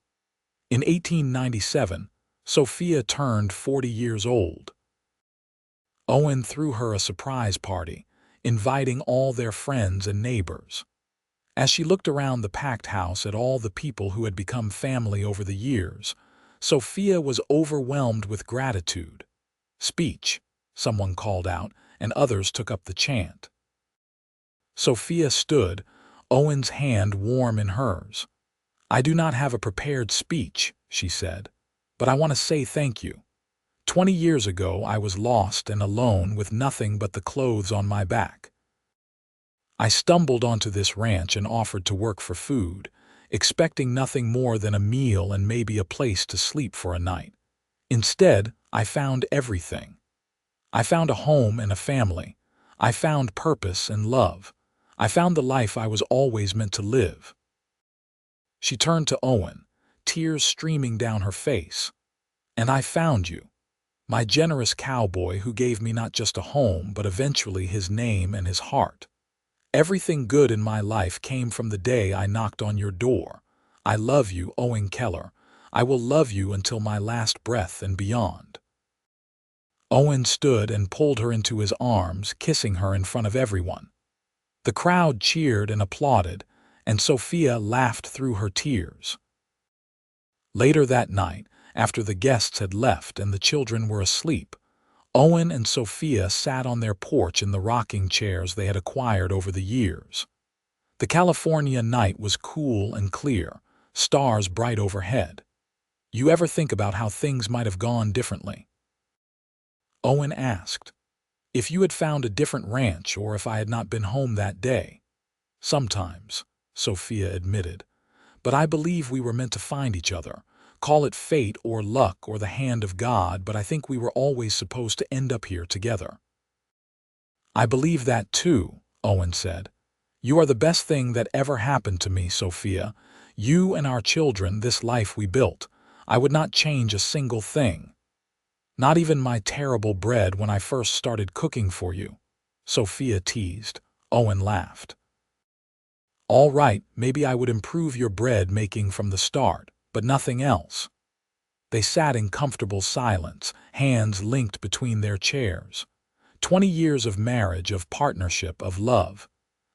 In 1897, Sophia turned 40 years old. Owen threw her a surprise party, inviting all their friends and neighbors. As she looked around the packed house at all the people who had become family over the years, Sophia was overwhelmed with gratitude. "Speech," someone called out, and others took up the chant. Sophia stood, Owen's hand warm in hers. "I do not have a prepared speech," she said, "but I want to say thank you. 20 years ago I was lost and alone with nothing but the clothes on my back. I stumbled onto this ranch and offered to work for food, expecting nothing more than a meal and maybe a place to sleep for a night. Instead, I found everything. I found a home and a family. I found purpose and love. I found the life I was always meant to live." She turned to Owen, tears streaming down her face. "And I found you, my generous cowboy who gave me not just a home but eventually his name and his heart. Everything good in my life came from the day I knocked on your door. I love you, Owen Keller. I will love you until my last breath and beyond." Owen stood and pulled her into his arms, kissing her in front of everyone. The crowd cheered and applauded, and Sophia laughed through her tears. Later that night, after the guests had left and the children were asleep, Owen and Sophia sat on their porch in the rocking chairs they had acquired over the years. The California night was cool and clear, stars bright overhead. "You ever think about how things might have gone differently?" Owen asked. "If you had found a different ranch or if I had not been home that day?" "Sometimes," Sophia admitted. "But I believe we were meant to find each other. Call it fate or luck or the hand of God, but I think we were always supposed to end up here together." "I believe that too," Owen said. "You are the best thing that ever happened to me, Sophia. You and our children, this life we built. I would not change a single thing. Not even my terrible bread when I first started cooking for you," Sophia teased. Owen laughed. "All right, maybe I would improve your bread making from the start, but nothing else." They sat in comfortable silence, hands linked between their chairs. 20 years of marriage, of partnership, of love.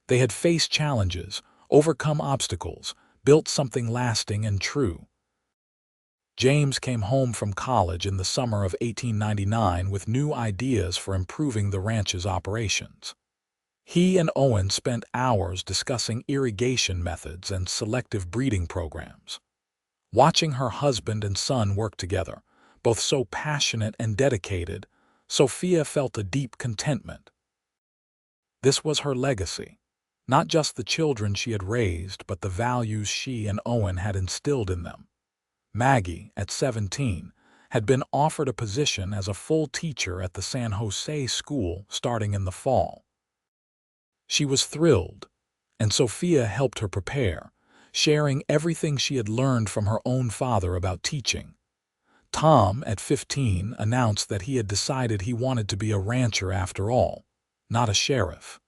They had faced challenges, overcome obstacles, built something lasting and true. James came home from college in the summer of 1899 with new ideas for improving the ranch's operations. He and Owen spent hours discussing irrigation methods and selective breeding programs. Watching her husband and son work together, both so passionate and dedicated, Sophia felt a deep contentment. This was her legacy, not just the children she had raised, but the values she and Owen had instilled in them. Maggie, at 17, had been offered a position as a full teacher at the San Jose school starting in the fall. She was thrilled, and Sophia helped her prepare, sharing everything she had learned from her own father about teaching. Tom, at 15, announced that he had decided he wanted to be a rancher after all, not a sheriff.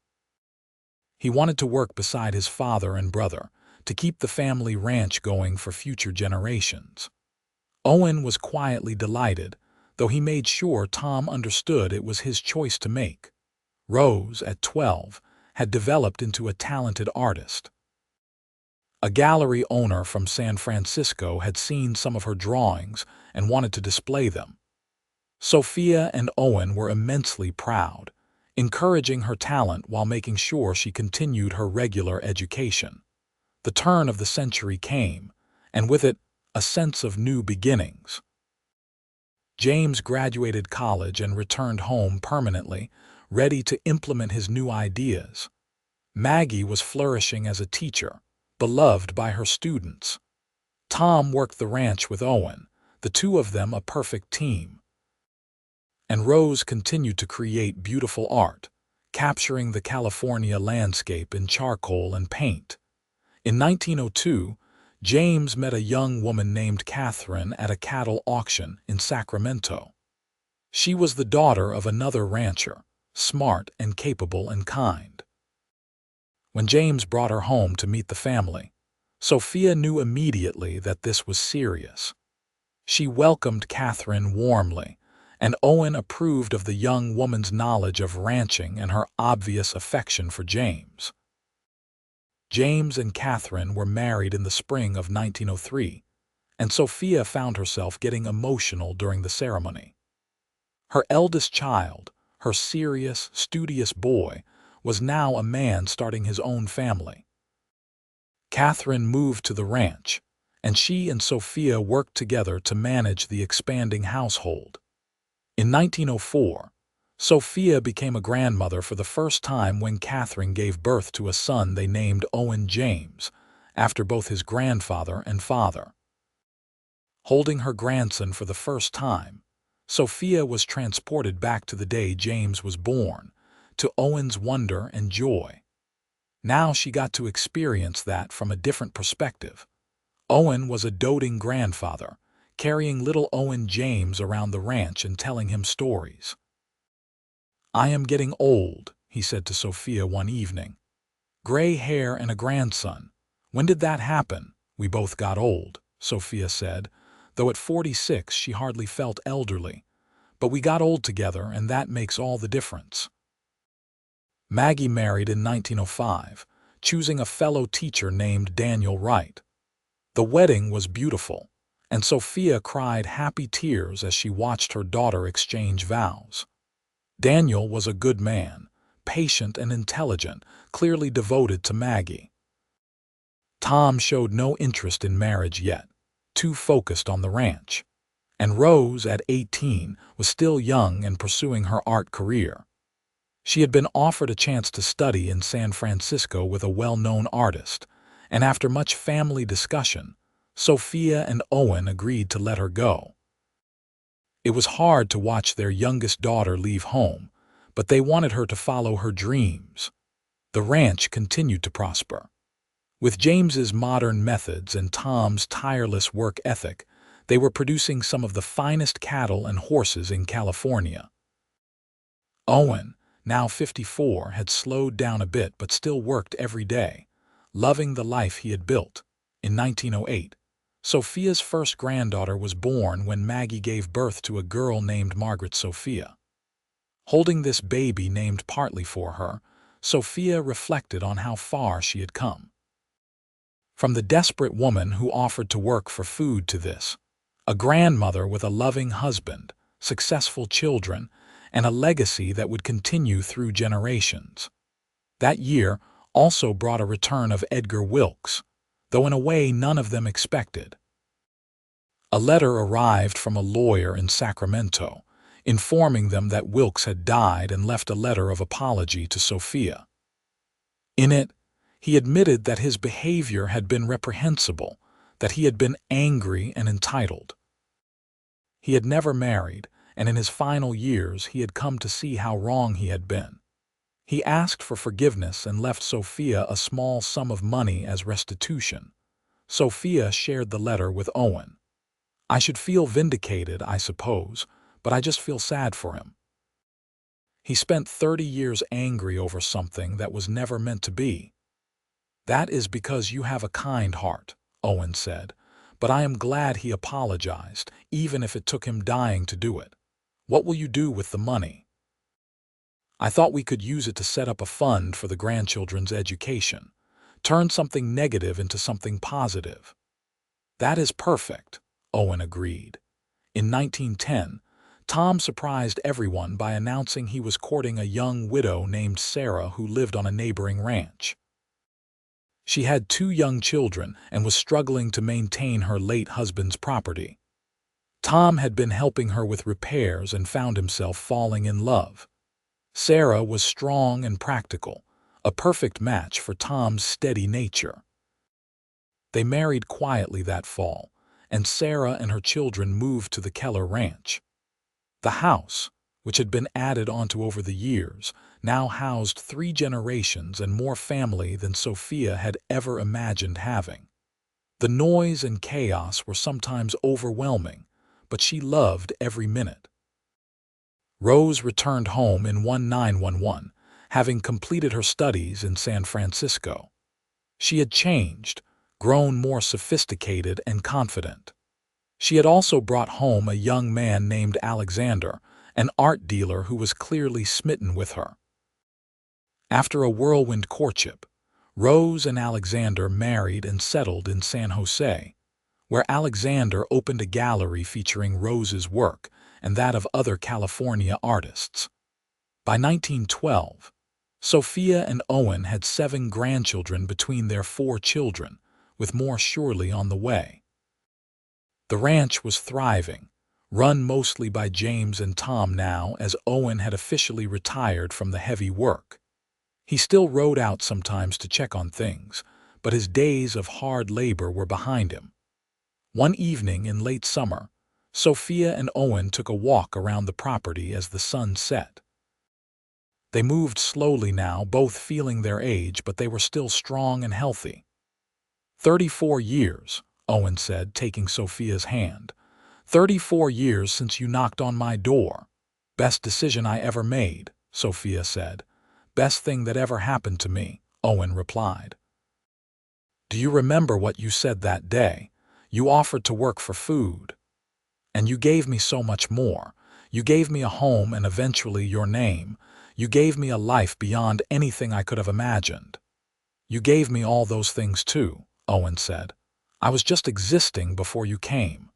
He wanted to work beside his father and brother, to keep the family ranch going for future generations. Owen was quietly delighted, though he made sure Tom understood it was his choice to make. Rose, at 12, had developed into a talented artist. A gallery owner from San Francisco had seen some of her drawings and wanted to display them. Sophia and Owen were immensely proud, encouraging her talent while making sure she continued her regular education. The turn of the century came, and with it, a sense of new beginnings. James graduated college and returned home permanently, ready to implement his new ideas. Maggie was flourishing as a teacher, beloved by her students. Tom worked the ranch with Owen, the two of them a perfect team. And Rose continued to create beautiful art, capturing the California landscape in charcoal and paint. In 1902, James met a young woman named Catherine at a cattle auction in Sacramento. She was the daughter of another rancher, smart and capable and kind. When James brought her home to meet the family, Sophia knew immediately that this was serious. She welcomed Catherine warmly, and Owen approved of the young woman's knowledge of ranching and her obvious affection for James. James and Catherine were married in the spring of 1903, and Sophia found herself getting emotional during the ceremony. Her eldest child, her serious, studious boy, was now a man starting his own family. Catherine moved to the ranch, and she and Sophia worked together to manage the expanding household. In 1904, Sophia became a grandmother for the first time when Catherine gave birth to a son they named Owen James, after both his grandfather and father. Holding her grandson for the first time, Sophia was transported back to the day James was born, to Owen's wonder and joy. Now she got to experience that from a different perspective. Owen was a doting grandfather, carrying little Owen James around the ranch and telling him stories. "I am getting old," he said to Sophia one evening. "Gray hair and a grandson. When did that happen?" "We both got old," Sophia said, though at 46 she hardly felt elderly. "But we got old together, and that makes all the difference." Maggie married in 1905, choosing a fellow teacher named Daniel Wright. The wedding was beautiful, and Sophia cried happy tears as she watched her daughter exchange vows. Daniel was a good man, patient and intelligent, clearly devoted to Maggie. Tom showed no interest in marriage yet, too focused on the ranch. And Rose, at 18, was still young and pursuing her art career. She had been offered a chance to study in San Francisco with a well-known artist, and after much family discussion, Sophia and Owen agreed to let her go. It was hard to watch their youngest daughter leave home, but they wanted her to follow her dreams. The ranch continued to prosper. With James's modern methods and Tom's tireless work ethic, they were producing some of the finest cattle and horses in California. Owen, now 54, had slowed down a bit but still worked every day, loving the life he had built. In 1908, Sophia's first granddaughter was born when Maggie gave birth to a girl named Margaret Sophia. Holding this baby named partly for her, Sophia reflected on how far she had come. From the desperate woman who offered to work for food to this, a grandmother with a loving husband, successful children, and a legacy that would continue through generations. That year also brought a return of Edgar Wilkes, though in a way none of them expected. A letter arrived from a lawyer in Sacramento, informing them that Wilkes had died and left a letter of apology to Sophia. In it, he admitted that his behavior had been reprehensible, that he had been angry and entitled. He had never married, and in his final years he had come to see how wrong he had been. He asked for forgiveness and left Sophia a small sum of money as restitution. Sophia shared the letter with Owen. "I should feel vindicated, I suppose, but I just feel sad for him. He spent 30 years angry over something that was never meant to be." "That is because you have a kind heart," Owen said, "but I am glad he apologized, even if it took him dying to do it. What will you do with the money?" "I thought we could use it to set up a fund for the grandchildren's education, turn something negative into something positive." "That is perfect," Owen agreed. In 1910, Tom surprised everyone by announcing he was courting a young widow named Sarah who lived on a neighboring ranch. She had 2 young children and was struggling to maintain her late husband's property. Tom had been helping her with repairs and found himself falling in love. Sarah was strong and practical, a perfect match for Tom's steady nature. They married quietly that fall, and Sarah and her children moved to the Keller ranch. The house, which had been added onto over the years, now housed 3 generations and more family than Sophia had ever imagined having. The noise and chaos were sometimes overwhelming, but she loved every minute. Rose returned home in 1911, having completed her studies in San Francisco. She had changed, grown more sophisticated and confident. She had also brought home a young man named Alexander, an art dealer who was clearly smitten with her. After a whirlwind courtship, Rose and Alexander married and settled in San Jose, where Alexander opened a gallery featuring Rose's work and that of other California artists. By 1912, Sophia and Owen had 7 grandchildren between their 4 children, with more surely on the way. The ranch was thriving, run mostly by James and Tom now, as Owen had officially retired from the heavy work. He still rode out sometimes to check on things, but his days of hard labor were behind him. One evening in late summer, Sophia and Owen took a walk around the property as the sun set. They moved slowly now, both feeling their age, but they were still strong and healthy. 34 years, Owen said, taking Sophia's hand. 34 years since you knocked on my door. Best decision I ever made, Sophia said. Best thing that ever happened to me, Owen replied. Do you remember what you said that day? You offered to work for food. And you gave me so much more. You gave me a home and eventually your name. You gave me a life beyond anything I could have imagined. You gave me all those things too, Owen said. I was just existing before you came.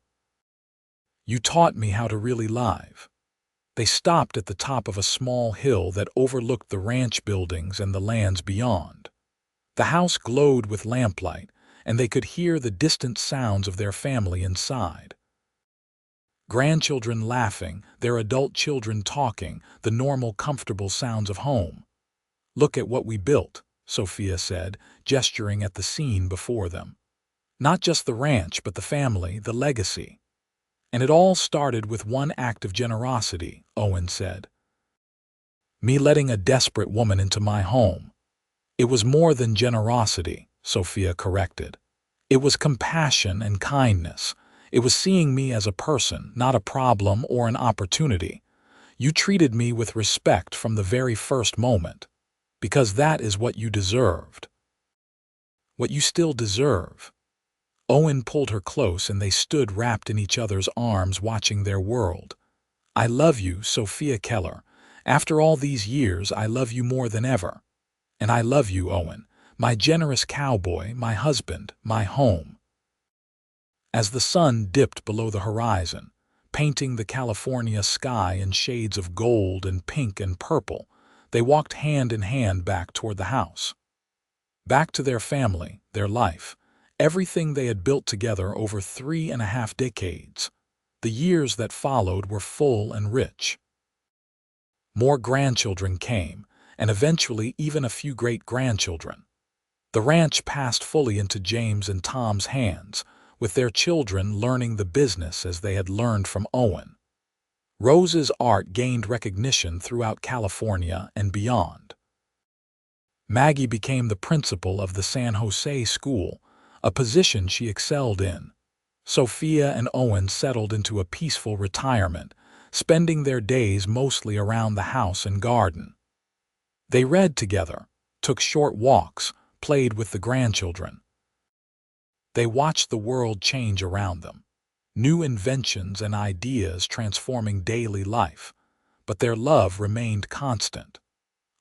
You taught me how to really live. They stopped at the top of a small hill that overlooked the ranch buildings and the lands beyond. The house glowed with lamplight, and they could hear the distant sounds of their family inside. Grandchildren laughing, their adult children talking, the normal, comfortable sounds of home. Look at what we built, Sophia said, gesturing at the scene before them. Not just the ranch, but the family, the legacy. And it all started with one act of generosity, Owen said. Me letting a desperate woman into my home. It was more than generosity, Sophia corrected. It was compassion and kindness. It was seeing me as a person, not a problem or an opportunity. You treated me with respect from the very first moment, because that is what you deserved. What you still deserve. Owen pulled her close and they stood wrapped in each other's arms watching their world. I love you, Sophia Keller. After all these years, I love you more than ever. And I love you, Owen, my generous cowboy, my husband, my home. As the sun dipped below the horizon, painting the California sky in shades of gold and pink and purple, they walked hand in hand back toward the house. Back to their family, their life, everything they had built together over 3.5 decades. The years that followed were full and rich. More grandchildren came, and eventually even a few great-grandchildren. The ranch passed fully into James and Tom's hands, with their children learning the business as they had learned from Owen. Rose's art gained recognition throughout California and beyond. Maggie became the principal of the San Jose school, a position she excelled in. Sophia and Owen settled into a peaceful retirement, spending their days mostly around the house and garden. They read together, took short walks, played with the grandchildren. They watched the world change around them, new inventions and ideas transforming daily life, but their love remained constant.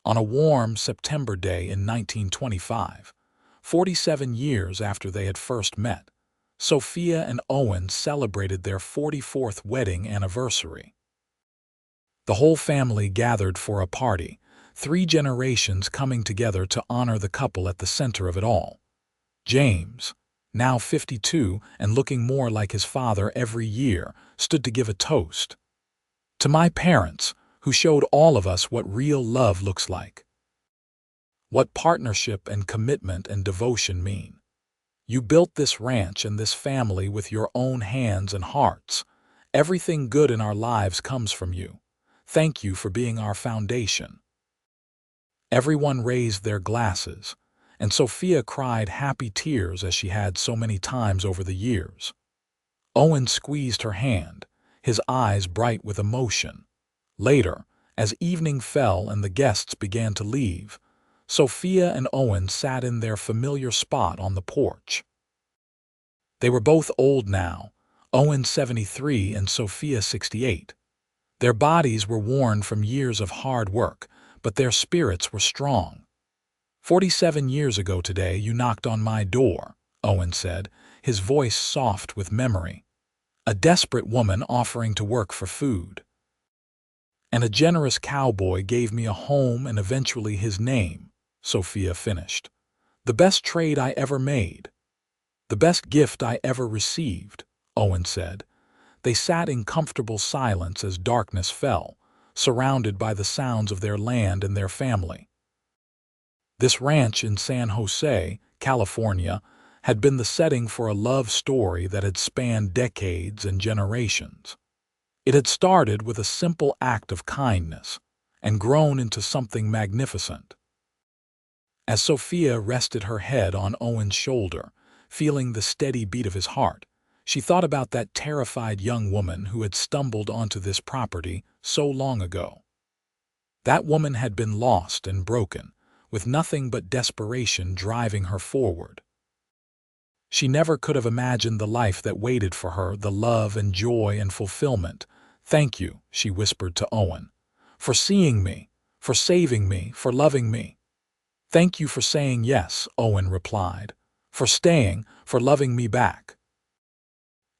On a warm September day in 1925, 47 years after they had first met, Sophia and Owen celebrated their 44th wedding anniversary. The whole family gathered for a party, 3 generations coming together to honor the couple at the center of it all. James, now 52 and looking more like his father every year, stood to give a toast. To my parents, who showed all of us what real love looks like. What partnership and commitment and devotion mean. You built this ranch and this family with your own hands and hearts. Everything good in our lives comes from you. Thank you for being our foundation. Everyone raised their glasses, and Sophia cried happy tears as she had so many times over the years. Owen squeezed her hand, his eyes bright with emotion. Later, as evening fell and the guests began to leave, Sophia and Owen sat in their familiar spot on the porch. They were both old now, Owen 73 and Sophia 68. Their bodies were worn from years of hard work, but their spirits were strong. 47 years ago today you knocked on my door, Owen said, his voice soft with memory. A desperate woman offering to work for food. And a generous cowboy gave me a home and eventually his name, Sophia finished. The best trade I ever made. The best gift I ever received, Owen said. They sat in comfortable silence as darkness fell, surrounded by the sounds of their land and their family. This ranch in San Jose, California, had been the setting for a love story that had spanned decades and generations. It had started with a simple act of kindness and grown into something magnificent. As Sophia rested her head on Owen's shoulder, feeling the steady beat of his heart, she thought about that terrified young woman who had stumbled onto this property so long ago. That woman had been lost and broken, with nothing but desperation driving her forward. She never could have imagined the life that waited for her, the love and joy and fulfillment. "Thank you," she whispered to Owen, "for seeing me, for saving me, for loving me." "Thank you for saying yes," Owen replied, "for staying, for loving me back.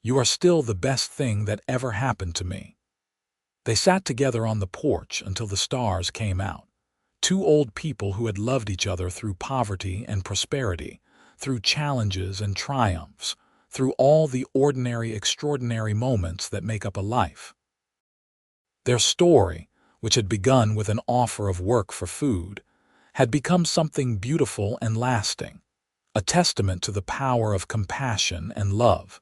You are still the best thing that ever happened to me." They sat together on the porch until the stars came out. Two old people who had loved each other through poverty and prosperity, through challenges and triumphs, through all the ordinary, extraordinary moments that make up a life. Their story, which had begun with an offer of work for food, had become something beautiful and lasting, a testament to the power of compassion and love.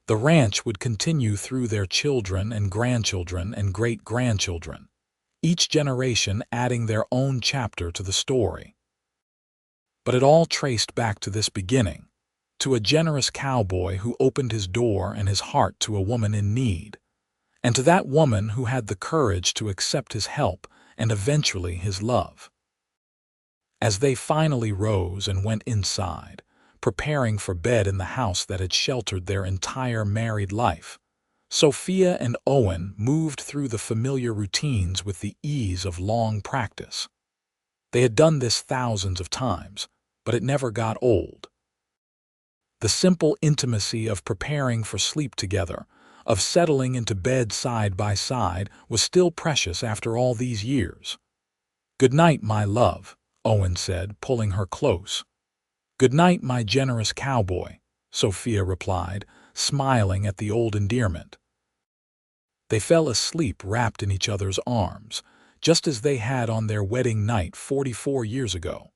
The ranch would continue through their children and grandchildren and great-grandchildren, each generation adding their own chapter to the story. But it all traced back to this beginning, to a generous cowboy who opened his door and his heart to a woman in need, and to that woman who had the courage to accept his help and eventually his love. As they finally rose and went inside, preparing for bed in the house that had sheltered their entire married life, Sophia and Owen moved through the familiar routines with the ease of long practice. They had done this thousands of times, but it never got old. The simple intimacy of preparing for sleep together, of settling into bed side by side, was still precious after all these years. "Good night, my love," Owen said, pulling her close. "Good night, my generous cowboy," Sophia replied, smiling at the old endearment. They fell asleep wrapped in each other's arms, just as they had on their wedding night 44 years ago.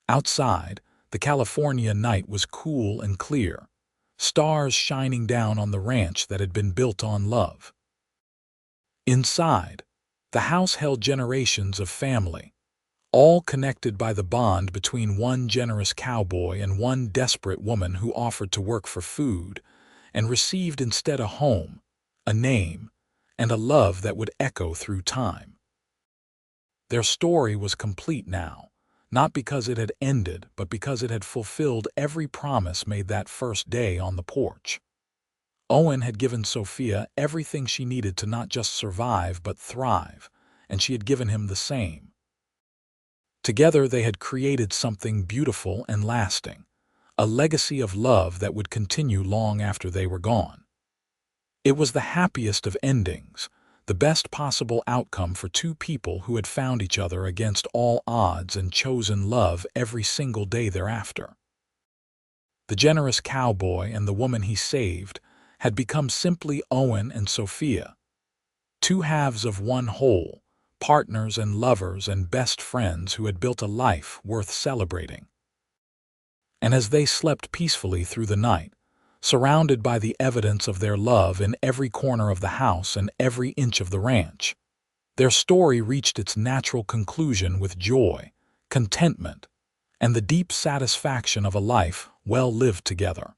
Outside, the California night was cool and clear, stars shining down on the ranch that had been built on love. Inside, the house held generations of family, all connected by the bond between one generous cowboy and one desperate woman who offered to work for food and received instead a home, a name, and a love that would echo through time. Their story was complete now, not because it had ended, but because it had fulfilled every promise made that first day on the porch. Owen had given Sophia everything she needed to not just survive but thrive, and she had given him the same. Together they had created something beautiful and lasting, a legacy of love that would continue long after they were gone. It was the happiest of endings, the best possible outcome for two people who had found each other against all odds and chosen love every single day thereafter. The generous cowboy and the woman he saved had become simply Owen and Sophia, two halves of one whole, partners and lovers and best friends who had built a life worth celebrating. And as they slept peacefully through the night, surrounded by the evidence of their love in every corner of the house and every inch of the ranch, their story reached its natural conclusion with joy, contentment, and the deep satisfaction of a life well lived together.